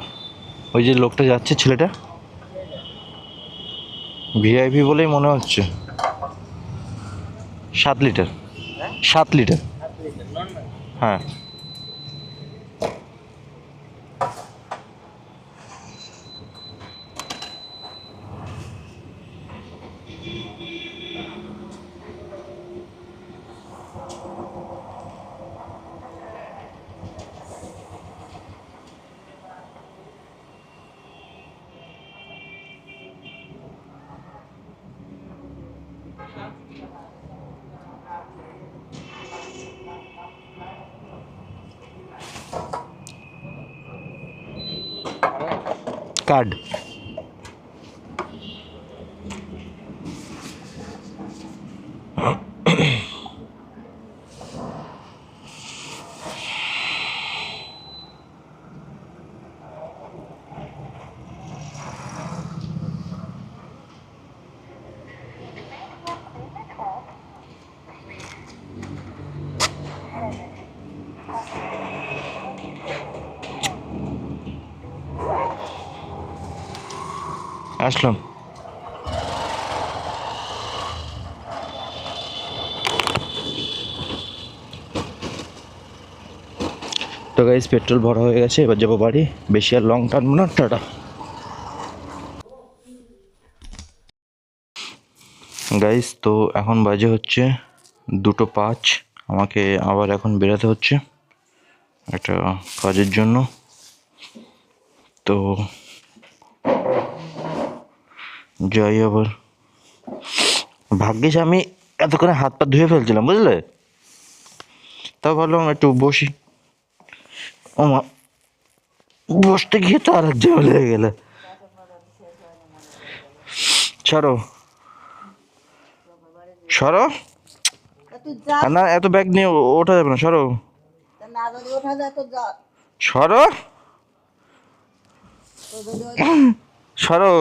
ওই যে লোকটা যাচ্ছে, ছেলেটা ভিআইপি বলেই মনে হচ্ছে। 7 লিটার, 7 লিটার, হ্যাঁ। কার্ড আসলাম। তো গাইস পেট্রোল ভরা হয়ে গেছে, এবার যাবো বাড়ি। বেশি আর লং টানবো না, টাটা। গাইস তো এখন বাজে হচ্ছে 2:05। আমাকে আবার এখন বেরোতে হচ্ছে একটা কাজের জন্য। তো যাই, আবার ভাগ্যিস আমি এতক্ষণে হাত পা ধুয়ে ফেলছিলাম, বুঝলে? তাও ভাবলাম একটু বসি। ও মা, বসতে গিয়ে তো আর এক ঝামেলা হয়ে গেল। ছাড়ো সরো, তুই যা না এত ব্যাগ নিয়ে ওঠা যাবে না, সরো না, যদি ওঠা যায় তো যা। সরো তো যদি সরো।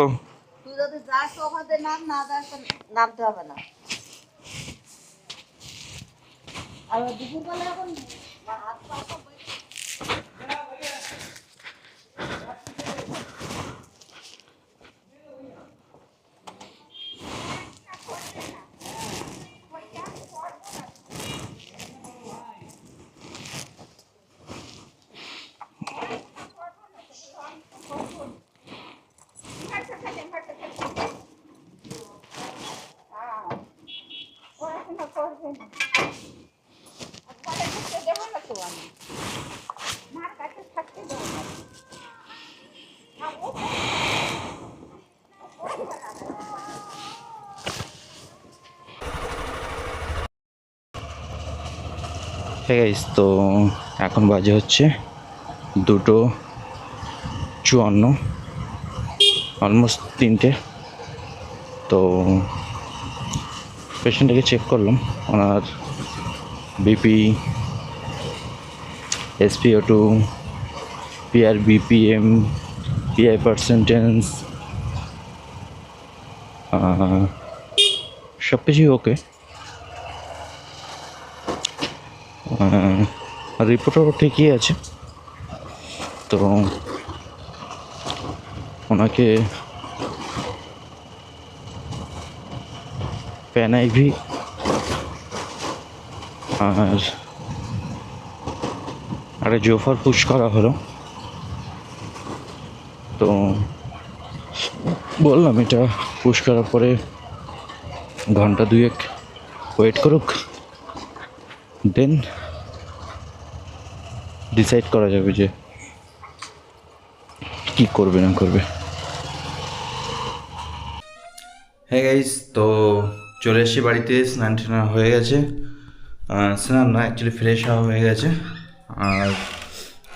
তুই যদি যাস তো ওখান থেকে নাম, না যাস তো নামতে হবে না। আর দুপুরবেলা এখন হাত পা সব গাইস তো এখন বাজে হচ্ছে 2:54, অলমোস্ট 3টে। তো পেশেন্টটাকে চেক করলাম, ওনার BP, SpO2, PRBPM, PI percentage সব কিছুই ওকে। রিপোর্টও ঠিকই আছে। তো ওনাকে প্যান আইভি আর একটা জোফার পুশ করা হলো। তো বললাম এটা পুশ করার পরে ঘন্টা 2 ওয়েট করুক, দেন ডিসাইড করা যাবে যে কি করবে না করবে। হ্যাঁ গাইস, তো চলে এসেছি বাড়িতে, স্নান টান হয়ে গেছে। স্নান না, অ্যাকচুয়ালি ফ্রেশ হওয়া হয়ে গেছে। আর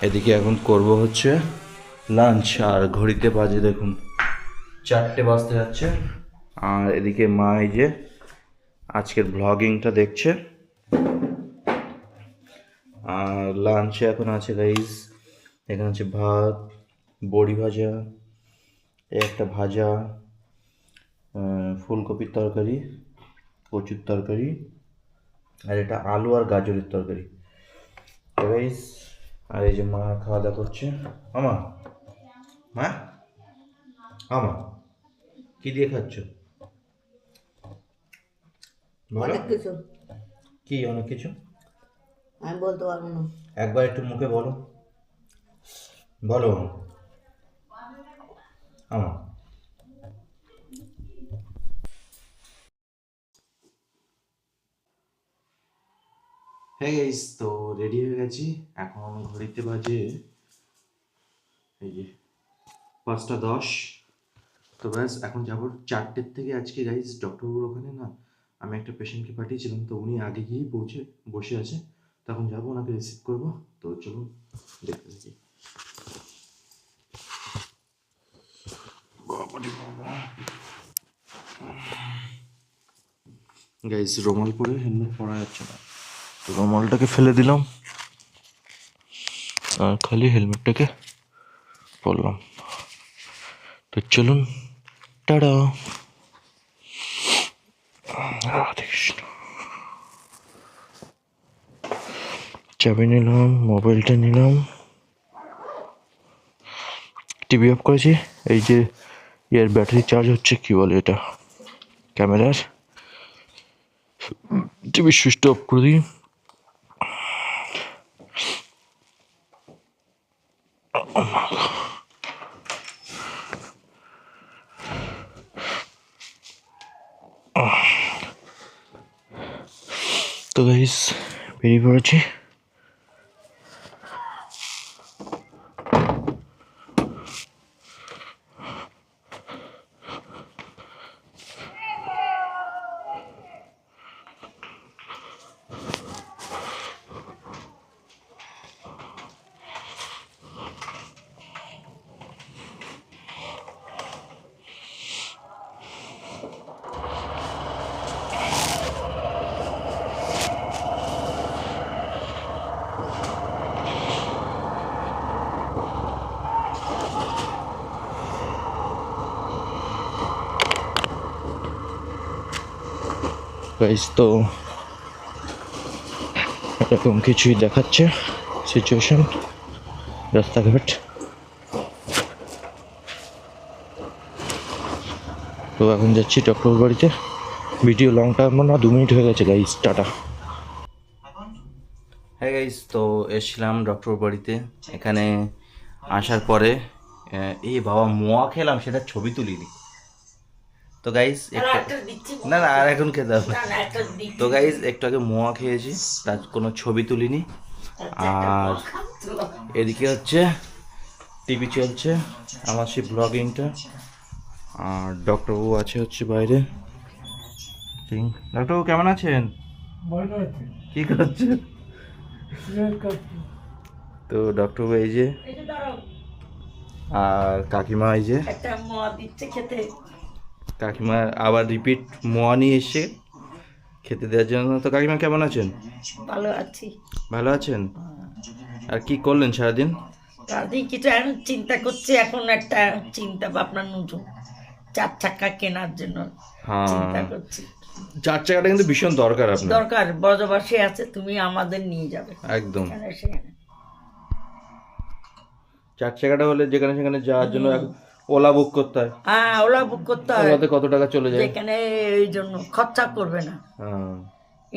এদিকে এখন করব হচ্ছে লাঞ্চ। আর ঘড়িতে বাজে দেখুন 4টে বাজতে যাচ্ছে। আর এদিকে মা এই যে আজকের ব্লগিংটা দেখছে। আর লাঞ্চে এখন আছে গাইস, এখানে আছে ভাত, বড়ি ভাজা, একটা ভাজা, ফুলকপির তরকারি, কচুর তরকারি, আর এটা আলু আর গাজরের তরকারি। তো গাইস, আর এই যে মা খাওয়া দাওয়া করছে। আমা মা আমা কি দিয়ে খাচ্ছ? বলো। অনেক কিছু কি অনেক কিছু? আমি বলতে পারবো না। একবার একটু মুখে বলো, বলো আমা। হ্যাঁ গাইস, তো রেডি হয়ে গেছি। এখন ঘড়িতে বাজে এই যে 5টা 10। তো ব্যাস এখন যাবো 4টের থেকে। আজকে গাইস ডক্টরবাবুর ওখানে না আমি একটা পেশেন্টকে পাঠিয়েছিলাম, তো উনি আগে গিয়েই পৌঁছে বসে আছে। তখন যাবো, ওনাকে রিসিভ করবো। তো চলুন দেখতে থাকি। গাইস রুমাল পরে হেলমেট পরা যাচ্ছে না, তো রুমালটাকে ফেলে দিলাম আর খালি হেলমেটটাকে পরলাম। তো চলুন, টাটা। রাধে কৃষ্ণ। চাবি নিলাম, মোবাইলটা নিলাম, টিভি অফ করেছি। এই যে এর ব্যাটারি চার্জ হচ্ছে, কি বলে এটা, ক্যামেরার। টিভি সুইচটা অফ করে দিই। তো গাইস বেরিয়ে পড়েছি। গাইস তো এরকম কিছুই দেখাচ্ছে সিচুয়েশন রাস্তাঘাট। তো এখন যাচ্ছি ডক্টর বাড়িতে। ভিডিও লং টাইম না, 2 মিনিট হয়ে গেছে গাইস। টাটা। হ্যাঁ গাইস, তো এসেছিলাম ডক্টর বাড়িতে। এখানে আসার পরে এই বাবা মোয়া খেলাম, সেটা ছবি তুলিনি। তো গাইস না না, আর এখন খেতে হবে। তো গাইস একটু আগে মোয়া খেয়েছি, তার কোনো ছবি তুলিনি। আর এদিকে হচ্ছে টিভি চলছে, আমার সেই ব্লগিংটা। আর ডক্টরবাবু আছে হচ্ছে বাইরে। ডক্টরবাবু কেমন আছেন? কি করছে? তো ডক্টরবাবু এই যে, আর কাকিমা এই যে, একটা মোয়া দিচ্ছে খেতে। কাকিমা আবার রিপিট মোয়া নিয়ে এসে খেতে দেওয়ার জন্য। তো কাকিমা কেমন আছেন? ভালো আছি। ভালো আছেন? আর কি করলেন সারাদিন? তাদের কিছু এখন চিন্তা করছি, এখন একটা চিন্তা ভাবনা নতুন 4 চাকা কেনার জন্য চিন্তা হ্যাঁ, করছি। 4 চাকাটা কিন্তু ভীষণ দরকার আপনার। দরকার, ব্রজবাসী আছে, তুমি আমাদের নিয়ে যাবে একদম। এখানে সেখানে। 4 চাকাটা হলে যেখানে সেখানে যাওয়ার জন্য ওলা বুক করতে হয়। হ্যাঁ, ওলা বুক করতে হয়, ওলাতে কত টাকা চলে যায়। যেখানে এই জন্য খরচা করবে না, হ্যাঁ,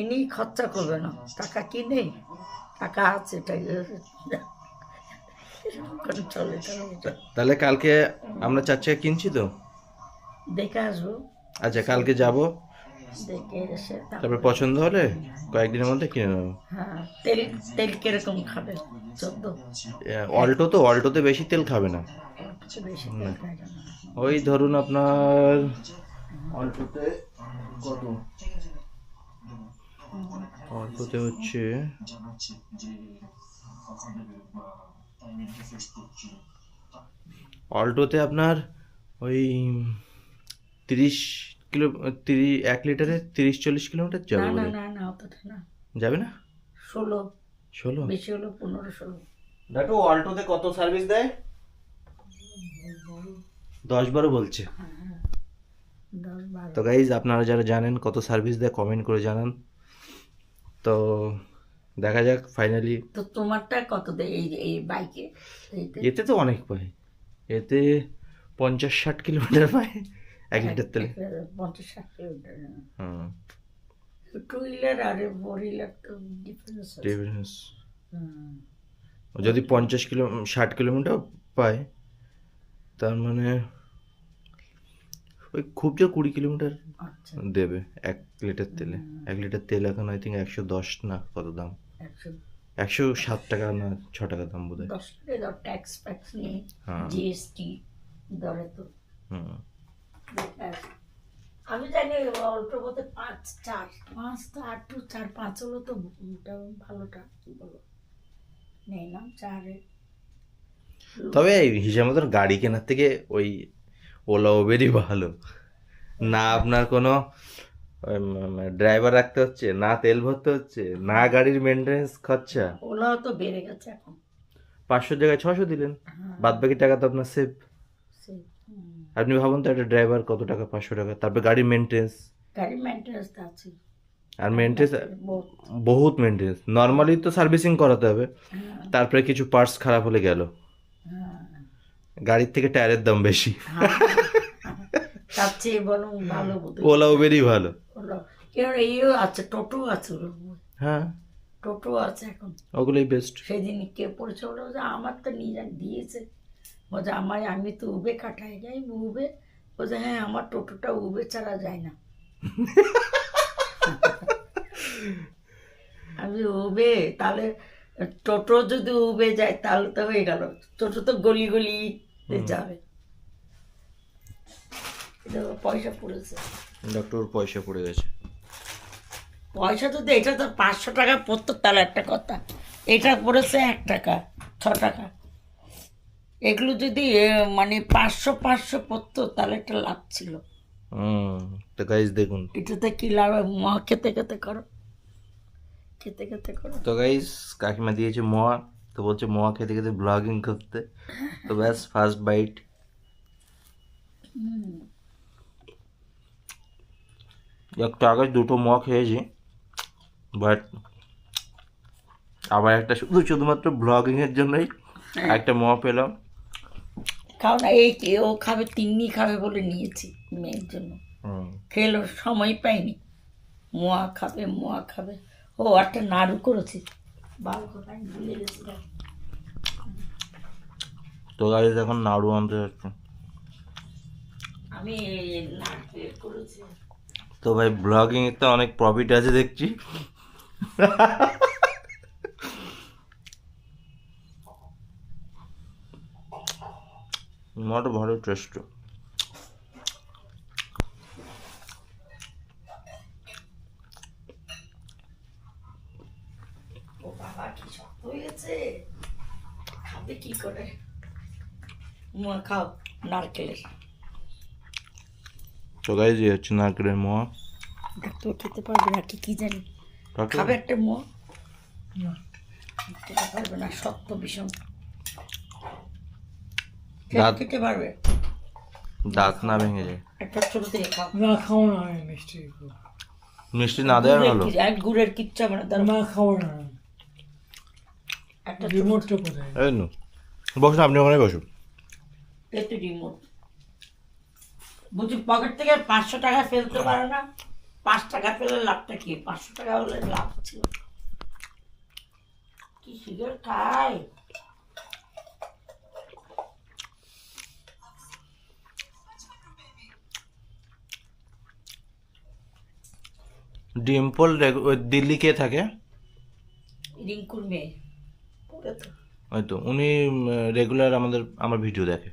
ইনি খরচা করবে না। টাকা কি নেই? টাকা আছে, চলে তাহলে কালকে আমরা 4 চাকা কিনছি তো। দেখে আসবো। আচ্ছা, কালকে যাব, দেখে এসে তারপর পছন্দ হলে কয়েকদিনের মধ্যে কিনে নেবো। হ্যাঁ, তেল তেল কিরকম খাবে? 14 অল্টোতে বেশি তেল খাবে না। বেশি তেল খায় না। ওই ধরুন আপনার অল্টোতে কত, অল্টোতে হচ্ছে অল্টোতে আপনার ওই 1 লিটারে 30-40 কিলোমিটার যাবে না না বলে। না না, অতটা না, যাবে না? 16 বেশি হলো 15-16। দাদু অল্টোতে কত সার্ভিস দেয়? 10-12 বলছে। 10-12। তো গাইজ আপনারা যারা জানেন কত সার্ভিস দেয় কমেন্ট করে জানান। তো দেখা যাক ফাইনালি। তো তোমারটা কত দেয় এই বাইকে? এতে তো অনেক পায়, এতে 50-60 কিলোমিটার পায় 1 লিটার তেলে। 50-60 কিলোমিটার। হুম, টু হুইলার আর 4 হুইলার তো ডিফারেন্স আছে। ডিফারেন্স। যদি 60 কিলোমিটার পায় তার মানে ওই খুব জোর 20 কিলোমিটার আচ্ছা, দেবে 1 লিটার তেলে। 1 লিটার তেল এখন আই থিঙ্ক 110 না কত দাম, 107 টাকা না 6 টাকা দাম বোধ হয়। 10 টাকা দাও, ট্যাক্স ফ্যাক্স নিয়ে, হ্যাঁ। জিএসটি ধরে তো। হুম, আমি জানি অল্প বলতে 5 তো 8-4-5 হলো তো ওটা ভালোটা, কি বলো, নিলাম 4-এ। তবে হিসাব মতন গাড়ি কেনার থেকে ওই ওলা উবেরই ভালো। না আপনার কোনো ড্রাইভার রাখতে হচ্ছে, না তেল ভরতে হচ্ছে, না গাড়ির মেনটেন্স খরচা। ওলাও তো বেড়ে গেছে এখন। 500 জায়গায় 600 দিলেন, বাদ বাকি টাকা তো আপনার সেভ। আপনি ভাবুন তো একটা ড্রাইভার কত টাকা, 500 টাকা, তারপর গাড়ির মেনটেন্স। গাড়ি মেনটেন্স তো আছে, আর মেনটেন্স বহুত মেনটেন্স। নর্মালি তো সার্ভিসিং করাতে হবে, তারপরে কিছু পার্টস খারাপ হলে গেল। গাড়ির থেকে টায়ারের দাম বেশি। তার চেয়ে বরং ভালো বোধ ওলা উবেরই ভালো। ওলা কেন, এইও আছে, টোটো আছে, হ্যাঁ, টোটো আছে এখন। ওগুলোই বেস্ট। সেদিন কে পড়েছে, ওরা যে আমার তো নিয়ে দিয়েছে, বলছে আমি তো উবে কাটাই যাই, উবে, বলছে হ্যাঁ আমার টোটোটা উবে ছাড়া যায় না। আমি উবে, তাহলে টোটো যদি উবে যায় তাহলে তো হয়ে গেল, টোটো তো গলি গলি যাবে। এটা পয়সা পড়েছে, ডক্টর পয়সা পড়ে গেছে। পয়সা তো এটা তো 500 টাকা পড়তো, তাহলে একটা কথা, এটা পড়েছে 1 টাকা 6 টাকা। এগুলো যদি মানে 500 পড়তো তাহলে একটা লাভ ছিল। তো গাইজ দেখুন, এটাতে কি লাভ? মা খেতে খেতে করো, খেতে খেতে করো। তো গাইজ কাকিমা দিয়েছে মোয়া, তো বলছে মোয়া খেতে খেতে ব্লগিং করতে। তো ব্যাস ফার্স্ট বাইট। একটু আগে 2টো মোয়া খেয়েছি, বাট আবার একটা শুধুমাত্র ব্লগিং এর জন্যই একটা মোয়া পেলাম। খাও না, এই ও খাবে, তিন্নি খাবে বলে নিয়েছি মেয়ের জন্য। খেলো, সময় পাইনি, মোয়া খাবে মোয়া খাবে। ও একটা নাড়ু করেছি, ভালো কথা আমি ভুলে গেছিলাম। তো গাইজ এখন নাড়ু আনতে যাচ্ছে। আমি নাড়ু করেছি। তো ভাই ব্লগিং এর তো অনেক প্রফিট আছে দেখছি। মোয়াটা ভালো টেস্ট। ও বাবা কি শক্ত হয়ে গেছে, খাবে কি করে? মোয়া খাও নারকেলের। তো গাইজ এই হচ্ছে নারকেলের মোয়া। ডাক্তার খেতে পারবে না কি জানি, খাবে একটা মোয়া? খেতে পারবে না, শক্ত ভীষণ। খেতে পারবে, দাঁত না ভেঙে যায়। একটা ছোট থেকে খাও। না খাও না, আমি মিষ্টি মিষ্টি না দেওয়া ভালো। এক গুড়ের কিচ্ছু হবে না, তার না খাও না। একটা রিমোটটা কোথায়? এই নো, বসুন, আপনি ওখানে বসুন। একটু রিমোট বুঝি পকেট থেকে 500 টাকা ফেলতে পারে না। 5 টাকা ফেলে লাভটা কি? 500 টাকা হলে লাভ ছিল। কি সিগারেট খায়? ডিম্পল ওই দিল্লি কে থাকে? রিঙ্কুর মেয়ে পড়ে তো। ওই তো উনি রেগুলার আমার ভিডিও দেখে।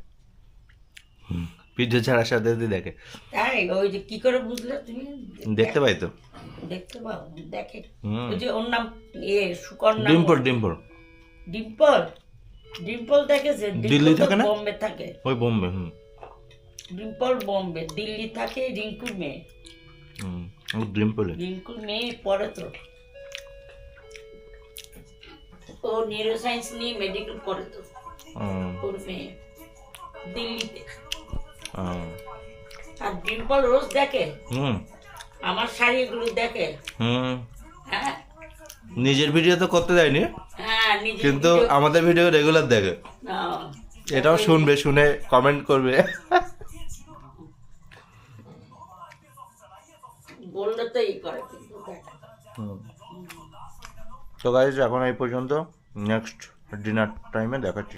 ভিডিও ছাড়ার সাথে সাথে দেখে। তাই ওই যে কি করে বুঝলে তুমি? দেখতে পাই তো। দেখতে পাও, দেখে। হুম। ওই যে ওর নাম সুকন্যা। ডিম্পল ডিম্পল ডিম্পল ডিম্পল দেখেছে? দিল্লি ডিম্পল তো থাকে না? বোম্বে থাকে। ওই বোম্বে। ডিম্পল বোম্বে, দিল্লি থাকে রিঙ্কুর মেয়ে। ও ডিম্পল। রিঙ্কুর মেয়ে পড়ে তো। ও নিউরো সায়েন্স নিয়ে মেডিকেল পড়ে তো। ওর মেয়ে দিল্লিতে। আর ডিম্পল রোজ দেখে আমার শাড়িগুলো দেখে। হ্যাঁ নিজের ভিডিও তো করতে দেয়নি, হ্যাঁ নিজে কিন্তু আমাদের ভিডিও রেগুলার দেখে। এটাও শুনবে, শুনে কমেন্ট করবে। বললে তো এই করে কিন্তু দেখে। তো গাইজ এখন এই পর্যন্ত, নেক্সট ডিনার টাইমে দেখাচ্ছি।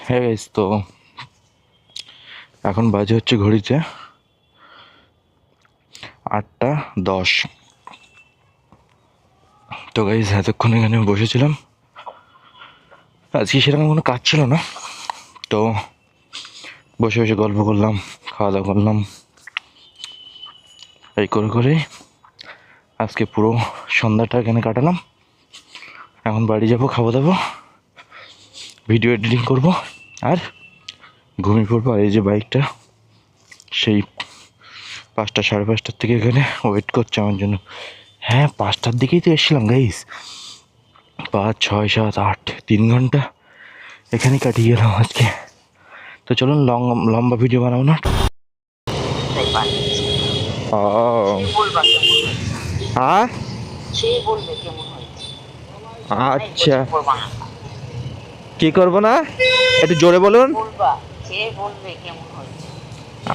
হ্যাঁ গাইজ, তো এখন বাজে হচ্ছে ঘড়িতে 8:10। তো গাইজ এতক্ষণ এখানে বসেছিলাম, আজকে সেরকম কোনো কাজ ছিল না, তো বসে বসে গল্প করলাম, খাওয়া দাওয়া করলাম, এই করে করে আজকে পুরো সন্ধ্যাটা এখানে কাটালাম। এখন বাড়ি যাবো, খাওয়া দাবো, ভিডিও এডিটিং করব, আর ঘুমিয়ে পড়বো। আর এই যে বাইকটা সেই 5টা, 5:30 থেকে এখানে ওয়েট করছে আমার জন্য। হ্যাঁ 5টার দিকেই তো এসেছিলাম গাইস। 5, 6, 7, 8, 3 ঘন্টা এখানে কাটিয়ে গেলাম আজকে। তো চলুন লম্বা ভিডিও বানাবো না। আচ্ছা কি করবো না, একটু জোরে বলুন।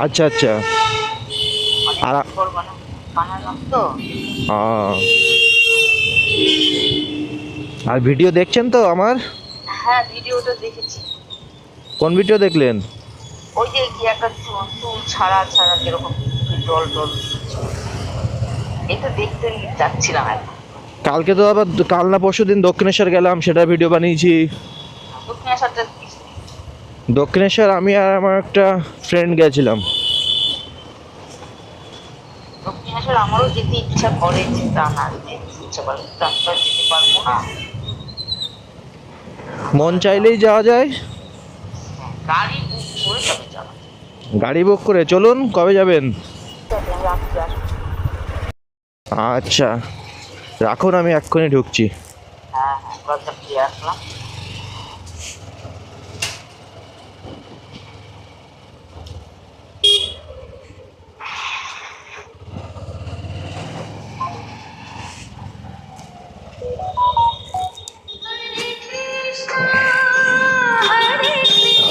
আচ্ছা আচ্ছা। আর ভিডিও দেখছেন তো আমার? হ্যাঁ ভিডিওটা দেখেছি। কোন ভিডিও দেখলেন? ওই যে কি একটা চুল ছাড়া ছাড়া কিরকম ডল ডল, এটা দেখতে যাচ্ছিলাম এখন। কালকে তো আবার, কাল না পরশু দিন দক্ষিণেশ্বর গেলাম, সেটা ভিডিও বানিয়েছি। দক্ষিণেশ্বরটা দক্ষিণেশ্বর আমি আর আমার একটা ফ্রেন্ড গেছিলাম। দক্ষিণেশ্বর আমারও যেতে ইচ্ছা করে, তা না যেতে ইচ্ছা করে, রাস্তা যেতে পারবো না। মন চাইলেই যাওয়া যায়। গাড়ি বুক করে তবে যাওয়া যায়। গাড়ি বুক করে চলুন, কবে যাবেন? রাত্রে আসবো। আচ্ছা রাখুন, আমি এক্ষুনি ঢুকছি। হ্যাঁ হ্যাঁ দরজা খুলে আসলাম।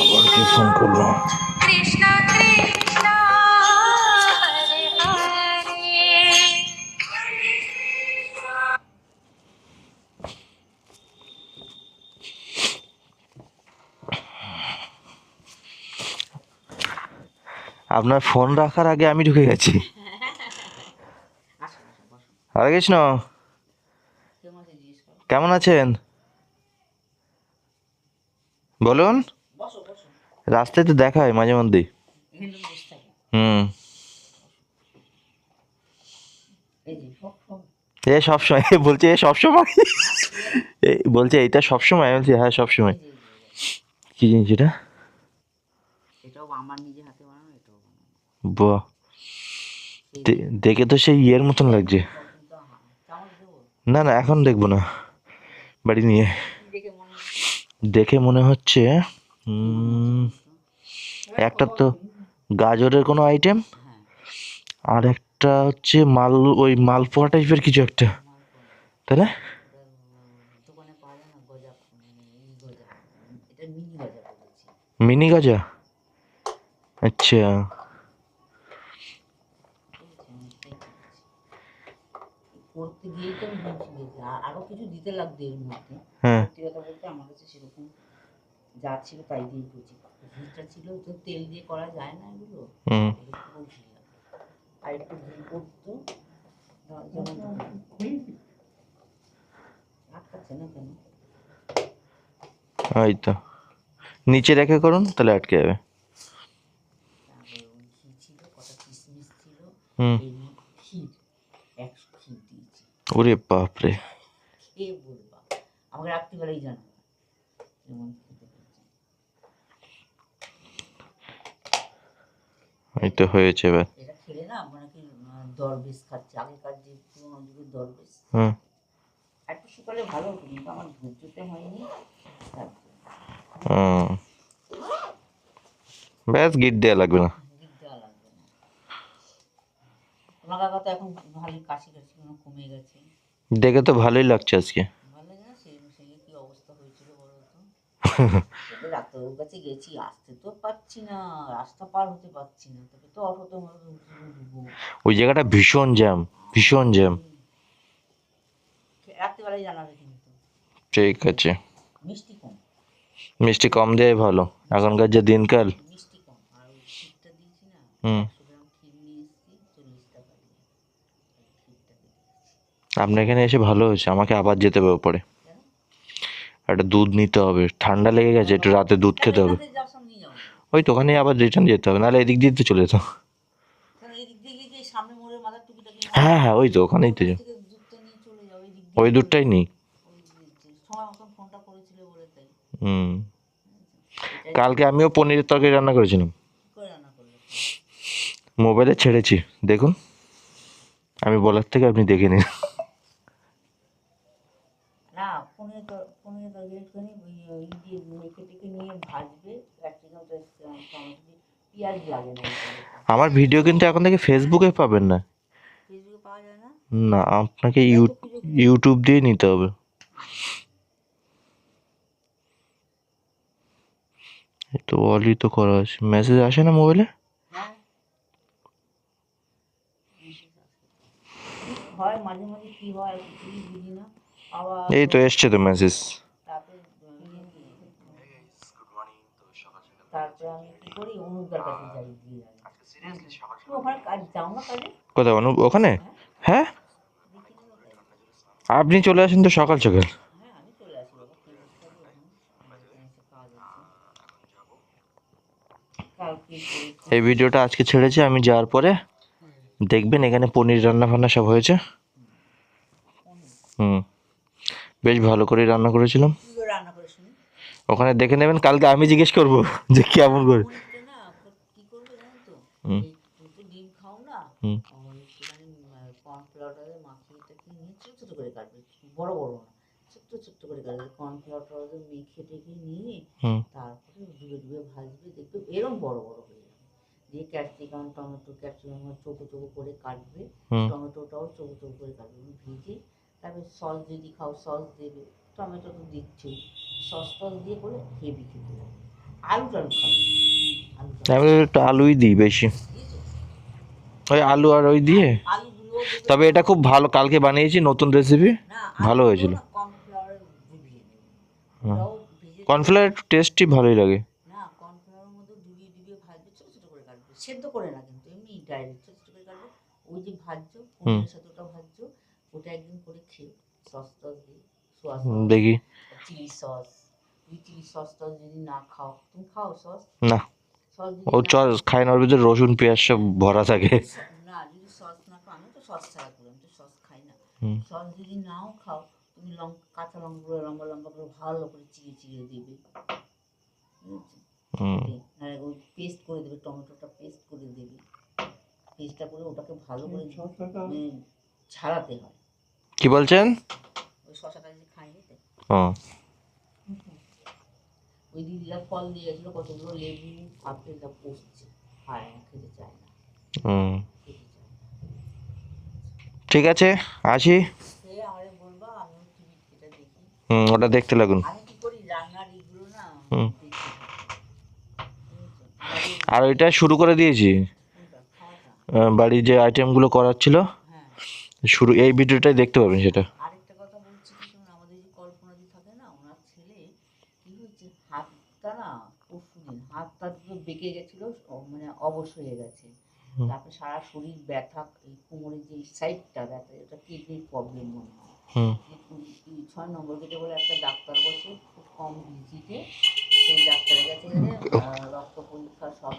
আবার কি ফোন করলো? আপনার ফোন রাখার আগে আমি ঢুকে গেছি। হরে কৃষ্ণ, কেমন আছেন বলুন? রাস্তায় তো দেখা হয় মাঝে মধ্যেই। এ সবসময় বলছে, এ সবসময় বলছে এইটা সবসময়। বলছি হ্যাঁ সবসময়। কি জিনিস এটা? এটাও আমার নিজে হাতে বানানো, এটাও বাহ, দেখে তো সেই ইয়ের মতন লাগছে। না না এখন দেখবো না, বাড়ি নিয়ে দেখে মনে হচ্ছে একটা তো গাজরের কোনো আইটেম, আর একটা হচ্ছে ওই মালপোয়া টাইপের কিছু একটা, তাই না? দোকানে পাওয়া যায় না গজা, এই গজা, এটা মিনি গজা বলেছি। মিনি গজা, আচ্ছা। আজকে দিয়েই তো আমি ডিম ছিঁড়েছি, আরও কিছু দিতে লাগতো এর মধ্যে। হ্যাঁ সত্যি কথা বলতে আমার কাছে সেরকম যা ছিল তাই দিয়েই করছি। ঘিটা ছিল তো, তেল দিয়ে করা যায় না এগুলো, হুম এরকম ঘি লাগে। আর একটু ঘি করতো, যেমন আটকাচ্ছে না কেন? ওই তো নিচে রেখে করুন, তাহলে আটকে যাবে। তারপরে ওই ঘি ছিল, কটা কিশমিশ ছিল, হুম এর মধ্যে ক্ষীর 100 ক্ষীর দিয়েছি। ওরে বাপরে, খেয়ে বলবা, আমাকে রাত্রিবেলাই জানাবে যেমন খেতে পেয়েছি। এই তো হয়েছে এবার। এটা খেলে না মানে কি দরবেশ খাচ্ছে, আগেকার যে পুরোনো যুগের দরবেশ। হুম একটু শুকালে ভালো হতো, কিন্তু আমার ধৈর্যতে হয়নি। তার জন্য হুম ব্যাস গিট দেওয়া লাগবে না। গিট দেওয়া লাগবে না। তোমার কাকা তো এখন ভালোই কাশি কমে গেছে। দেখে তো ভালোই লাগছে আজকে। ভালো লাগে না? সেই কি অবস্থা হয়েছিল বলো তো? তবে ডাক্তারবাবুর কাছে গেছি, আসতে তো পারছি না, রাস্তা পার হতে পারছি না, তবে তো অটোতে ঢুকবো। ওই জায়গাটা ভীষণ জ্যাম, ভীষণ জ্যাম। রাত্রিবেলায় জানাবে কিন্তু। ঠিক আছে, মিষ্টি কম, মিষ্টি কম দেওয়াই ভালো এখনকার যে দিনকাল। মিষ্টি কম। আর ওই ক্ষীরটা দিয়েছি না, হুম 100 গ্রাম ক্ষীর নিয়ে এসেছি 40 টাকা দিয়ে, ওই ক্ষীরটাকে দিয়েছি। আপনার এখানে এসে ভালো হয়েছে, আমাকে আবার যেতে হবে ওপরে। কেন? একটা দুধ নিতে হবে, ঠান্ডা লেগে গেছে, একটু রাতে দুধ খেতে হবে। এখান থেকে যাওয়ার সময় নিয়ে যাবো না। ওই তো ওখানে আবার রিটার্ন যেতে হবে, নাহলে এদিক দিয়ে তো চলে যেত। কারণ এদিক দিয়ে গিয়ে যে সামনে মোড়ের মাথার টুকিটাকি হ্যাঁ হ্যাঁ ওই তো ওখানেই তো যাও। থেকে দুধটা নিয়ে চলে যাও এদিক দিয়ে। ওই দুধটাই নিই। ওই যে সময় মতন ফোনটা করেছিলে বলে তাই। হুম এটাই কালকে আমিও পনিরের তরকারি রান্না করেছিলাম, কি করে রান্না করলে? মোবাইলে ছেড়েছি দেখুন, আমি বলার থেকে আপনি দেখে নিন। না, পনির তরকারি একটুখানি ওই দিয়ে মেখে টেখে নিয়ে ভাজবে, ক্যাপসিকাম টমেটো দিয়ে, পেঁয়াজ লাগে না। আমার ভিডিও কিন্তু এখন থেকে ফেসবুকে পাবেন না, ফেসবুকে পাওয়া যায় না? না আপনাকে ইউটিউব দিয়ে নিতে হবে। এই তো অলই তো করা আছে, মেসেজ আসে না মোবাইলে। হ্যাঁ, হয় মাঝে মাঝে কি হয় কিছুই বুঝি না। আবার এই তো এসছে তো মেসেজ। তারপরে তারপরে আমি কি করি, অনুপদার কাছে যাই, দিয়ে যাই। তুমি ওখানে কাজ যাও না কাজে? কোথায় ওখানে? হ্যাঁ দেখি না কোথায়। আপনি চলে আসেন তো সকাল সকাল। হ্যাঁ, আমি চলে আসি বাবা, কি বসতে হবে ওখানে? আমার এখানে এসে কাজ আছে। কালকে করেছি। এই ভিডিওটা আজকে ছেড়েছি, আমি যাওয়ার পরে দেখবেন এখানে পনির রান্না ফান্না সব হয়েছে। হুম বেশ ভালো করে রান্না করেছিলাম, কি করে রান্না করে শুনি? ওখানে দেখে নেবেন। কালকে আমি জিজ্ঞেস করবো যে কেমন করে। পনিরটা না কি করবে জানো তো? হুম। এই দুটো ডিম খাও না, হুম। ওই একটুখানি কর্নফ্লাওয়ারে মাখিয়ে টাখিয়ে নিয়ে ছোট ছোট করে কাটবে, বড় বড় না, ছোট্ট ছোট্ট করে কাটবে। কর্নফ্লাওয়ারটা মেখে টেখে নিয়ে হুম তারপরে ডুবে ডুবে ভাজবে, দেখবে এরকম বড় বড় হয়ে যাবে। দিয়ে ক্যাপসিকাম চৌকো চৌকো করে কাটবে, হুম টমেটোটাও চৌকো চৌকো করে কাটবে, ভেজে তারপরে সস যদি খাও সস দেবে, টমেটো তো দিচ্ছেই, সস টস দিয়ে করে হেভি খেতে লাগে। আলু টালু খাবে না, আলু টালু আমি একটু আলুই দিই বেশি, দিয়েছো? ওই আলু আর ওই দিয়ে। আলুগুলো দেবে তবে এটা খুব ভালো, কালকে বানিয়েছি নতুন রেসিপি, না, ভালো হয়েছিল। কর্নফ্লাওয়ারে ডুবিয়ে নেবে, হুম। ওটাও ভেজে কর্নফ্লাওয়ার একটু টেস্টই ভালোই লাগে। না, কর্নফ্লাওয়ারের মধ্যে ডুবিয়ে ডুবিয়ে ভাজবে, ছোট ছোট করে কাটবে, সেদ্ধ করে না কিন্তু এমনি ডাইরেক্ট ছোট ছোট করে কাটবে। ওই যে ভাজছো পনিরের সাথে ওটা ভাজছো, ওটা একদিন করে খেয়ে সস টস দিয়ে, সোয়া সস, দেখি। Chilli sauce, chilli sauce toss যদি না খাও, তুমি খাও সস? না সস ও যদি চল খায় না, ওর ভিতরে রসুন পেঁয়াজ সব ভরা থাকে। না, যদি সস না খাও, আমি তো সস ছাড়া করি, আমি তো সস খাই না। হুম। সস যদি নাও খাও, তুমি কাঁচা লঙ্কাগুলো লম্বা লম্বা করে ভালো করে চিড়ে চিড়ে দেবে, বুঝেছো? হুম ওই পেস্ট করে দেবে, টমেটোটা পেস্ট করে দেবে, পেস্টটা করে ওটাকে ভালো করে মানে ছাড়াতে হয়। কি বলছেন? ওই শশাটা যে খাইনি তো, ও ওই দিদিরা ফল দিয়ে গেছিলো কতগুলো, লেবু আপেল, তা পচছে, খায় না, খেতে চায় না, হুম খেতে চায় না। ঠিক আছে আসি। সে আমারে বলবা, আমিও টিভি এটা দেখি। ওটা দেখতে লাগুন। আমি কি করি, রান্নার এগুলো না হুম। দেখতে থাকি, বুঝেছো? আর ওইটা শুরু করে দিয়েছি, কোনটা? খাওয়াটা? বাড়ির যে আইটেমগুলো করার ছিল হ্যাঁ, শুরু এই ভিডিওটাই দেখতে পাবেন সেটা। আরেকটা কথা বলছি কি শুনুন, আমাদের যে কল্পনাদি থাকে না, ওনার ছেলে কি হচ্ছে, হাতটা না পরশুদিন হাতটা দুটো বেঁকে গেছিল, মানে অবশ হয়ে গেছে। তারপরে সারা শরীর ব্যথা, এই কোমরের যে সাইডটা ব্যথা, এটা কিডনির প্রবলেম মনে হয়। 6 নম্বর গেটে বলে একটা ডাক্তার বসে, খুব কম ভিজিটে, সেই ডাক্তারের কাছে গেলে রক্ত পরীক্ষা সব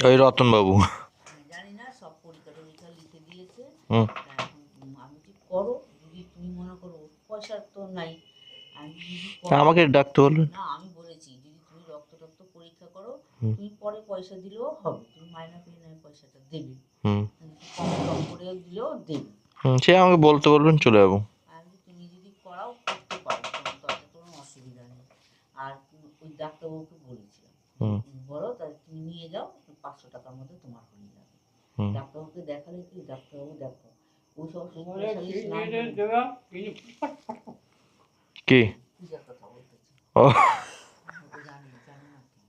ওই রতনবাবু। জানি না, সব পরীক্ষা টরীক্ষা লিখে দিয়েছে। হুম। এখন আমি কি করো, যদি তুমি মনে করো পয়সা তো নাই, আমি যদি আমাকে ডাকতে বলবেন। না, আমি বলেছি যদি তুমি রক্ত টক্ত পরীক্ষা করো, তুমি পরে পয়সা দিলেও হবে, তুমি মাইনা পেয়ে নেয় পয়সাটা দেবে, হুম কম কম করে দিলেও দেবে। সে আমাকে বলতে বলবেন, চলে যাবো। আমি তুমি যদি করাও করতে পারো, তাতে কোনো অসুবিধা নেই। আর ওই ডাক্তারবাবুকে বলেছিলাম, বলো তাহলে তুমি নিয়ে যাও, 500 টাকার মধ্যে তোমার হয়ে যাবে। ডাক্তারবাবুকে দেখালে কি, ডাক্তারবাবু দেখো ওই সব স্পেশালিস্ট নাম কি পূজার কথা বলতেছি, ও জানি জানি না তো।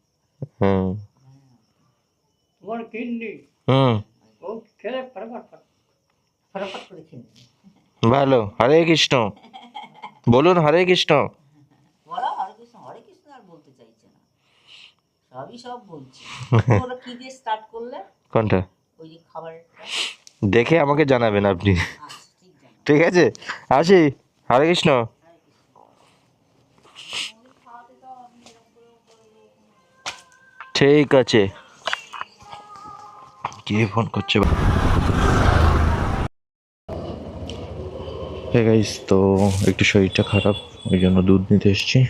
হুম তোমার কিডনি হুম ও খেলে ফটাফট ফটাফট করে খেয়ে নেবে। ভালো। হরে কৃষ্ণ বলুন, হরে কৃষ্ণ। বলো হরে কৃষ্ণ আর বলতে চাইছে না, সবই সব বলছে। ওরা কি দিয়ে স্টার্ট করলে? কোনটা ওই যে খাবারটা। দেখে আমাকে জানাবেন আপনি, আচ্ছা ঠিক জানো। ঠিক আছে? আসি, হরে কৃষ্ণ। ঠিক আছে। কে ফোন করছে? হ্যাঁ গাইস, তো একটু শরীরটা খারাপ, ওই জন্য দুধ নিতে এসেছি।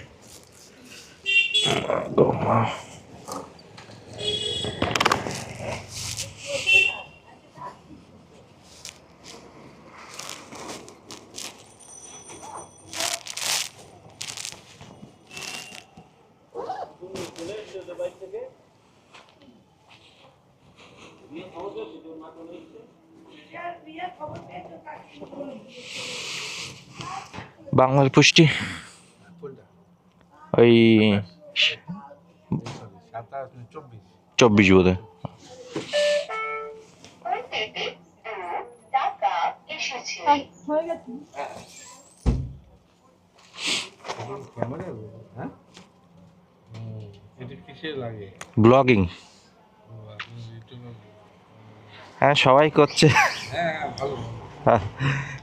বাংলার পুষ্টি ওই 24 বোধ হয়। ব্লগিং, হ্যাঁ সবাই করছে।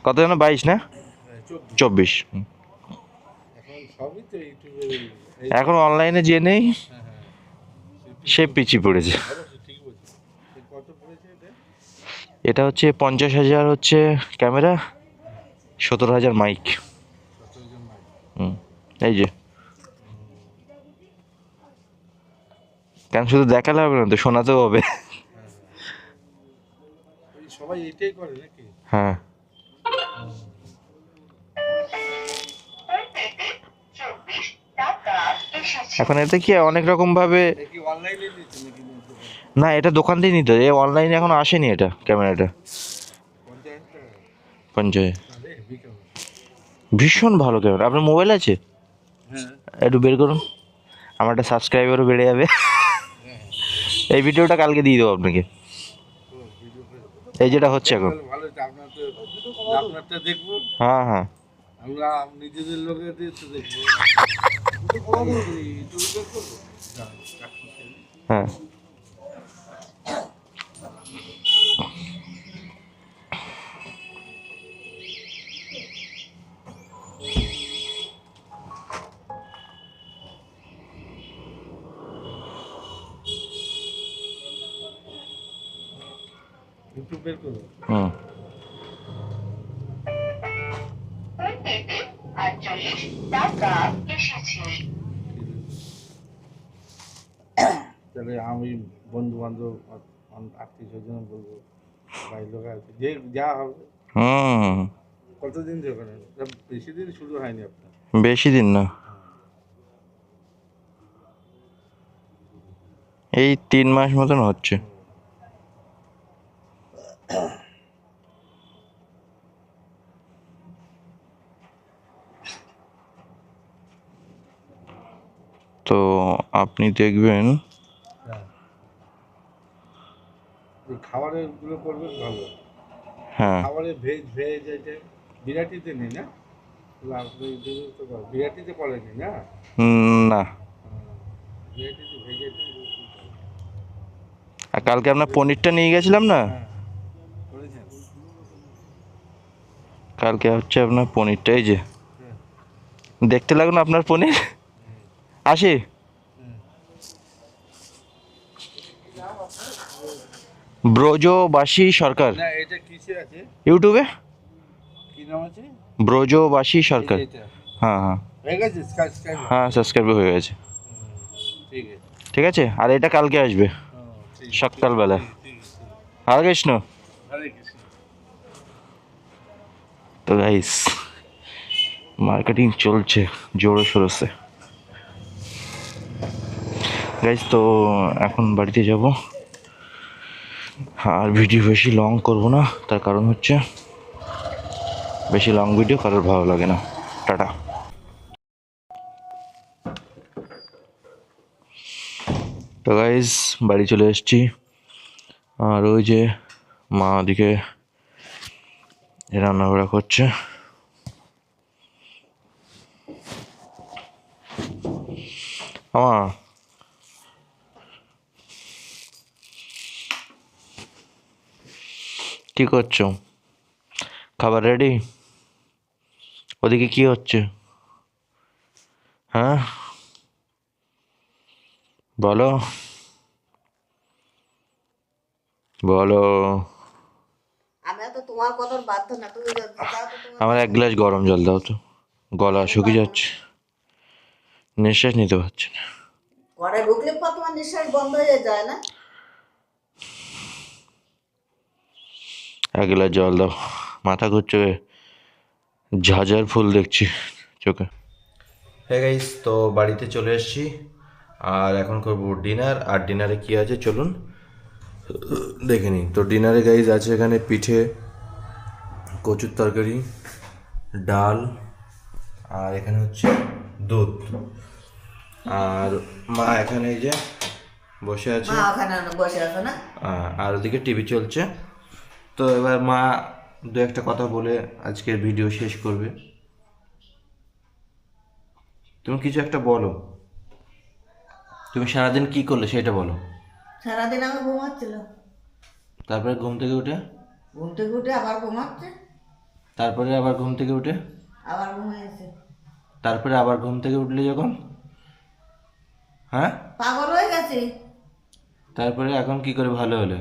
কত যেন 22 না 24? এখন অনলাইনে যে নেই সে পিছিয়ে পড়েছে। এটা হচ্ছে 50,000 হচ্ছে ক্যামেরা, 17,000 মাইক। এই যে কেন শুধু দেখালে হবে না তো, শোনাতেও হবে। সবাই এটাই করে নাকি? হ্যাঁ এখন এতে কি অনেক রকম ভাবে, না এটা দোকান দিয়ে নিতে হয়, অনলাইনে এখন আসেনি এটা ক্যামেরাটা। 50 ভীষণ ভালো ক্যামেরা। আপনার মোবাইল আছে? একটু বের করুন, আমার একটা সাবস্ক্রাইবারও বেড়ে যাবে। এই ভিডিওটা কালকে দিয়ে দেবো আপনাকে, এই যেটা হচ্ছে এখন। হ্যাঁ হ্যাঁ আমরা নিজেদের লোকের দেখবো। হ্যাঁ ইউটিউব বের করো। হুম তাহলে আমি বন্ধু বান্ধব আত্মীয় স্বজন বলবো, বাড়ির লোক আছে, যে যা হবে। হুম কতদিন ধরে করেন? বেশি দিন শুরু হয়নি আপনার? বেশি দিন না, এই 3 মাস মতন হচ্ছে। তো আপনি দেখবেন খাবারের গুলো করবেন ভালো। হ্যাঁ খাবার তারপরে ভেজ ভেজ এটা বিরাটিতে নেই না? বিরাটিতে পড়েনি না? না। বিরাটিতে ভেজ আইটেম আর কালকে আপনার পনিরটা নিয়ে গেছিলাম না, করেছেন? কালকে হচ্ছে আপনার পনিরটা, এই যে দেখতে লাগুন আপনার পনির। আসি। ব্রজবাসী সরকার, না এটা কিসে আছে? ইউটিউবে কি নাম আছে? ব্রজবাসী সরকার। এটা হ্যাঁ হ্যাঁ হয়ে গেছে সাবস্ক্রাইব? হ্যাঁ, সাবস্ক্রাইব হয়ে গেছে। ঠিক আছে। ঠিক আছে, আর এটা কালকে আসবে ঠিক সকালবেলা। ঠিক আছে। হরে কৃষ্ণ। হরে কৃষ্ণ। তো গাইস মার্কেটিং চলছে জোরে সোরে। গাইস তো এখন বাড়িতে যাব, আর ভিডিও বেশি লং করব না, তার কারণ হচ্ছে বেশি লং ভিডিও কারোর ভালো লাগে না। টাটা। তো গাইস বাড়ি চলে এসেছি, আর ওই যে মা ওদিকে রান্নাবাড়া করছে। আমার কি করছো? খাবার রেডি? ওদিকে কি হচ্ছে? হ্যাঁ বলো বলো। আমি তো তোমার কথার বাধ্য না, তুমি যাও তো তোমার। আমার এক গ্লাস গরম জল দাও তো, গলা শুকিয়ে যাচ্ছে, নিঃশ্বাস নিতে পারছি না। ঘরে ঢুকলে পর তোমার নিঃশ্বাস বন্ধ হয়ে যায় না? এক গ্লাস জল দাও, মাথা ঘুরছে, ঝাঁঝার ফুল দেখছি চোখে। হ্যাঁ গাইস তো বাড়িতে চলে এসেছি, আর এখন করব ডিনার। আর ডিনারে কি আছে চলুন দেখে নিন। তো ডিনারে গাইস আছে এখানে পিঠে, কচুর তরকারি, ডাল, আর এখানে হচ্ছে দুধ। আর মা এখানে এই যে বসে আছে, মা ওখানে বসে আছে না? আর ওদিকে টিভি চলছে। তো এবার মা দু একটা কথা বলে আজকের ভিডিও শেষ করবে। তুমি কিছু একটা বলো, তুমি সারাদিন কি করলে সেটা বলো। সারাদিন আমি ঘুমাচ্ছিল, তারপরে ঘুম থেকে উঠে, ঘুম থেকে উঠে আবার ঘুমাচ্ছে, তারপরে আবার ঘুম থেকে উঠে, আবার ঘুমিয়েছে। তারপরে আবার ঘুম থেকে উঠলে যখন, হ্যাঁ পাগল হয়ে গেছে। তারপরে এখন কি করে ভালো হলে?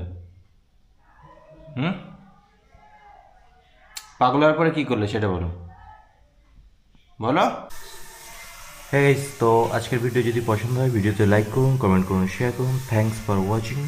পাগল হওয়ার পরে কি করলে সেটা বলো, বলো। হ্যাঁ গাইস তো আজকের ভিডিও যদি পছন্দ হয় ভিডিওতে লাইক করুন, কমেন্ট করুন, শেয়ার করুন। Thanks for watching.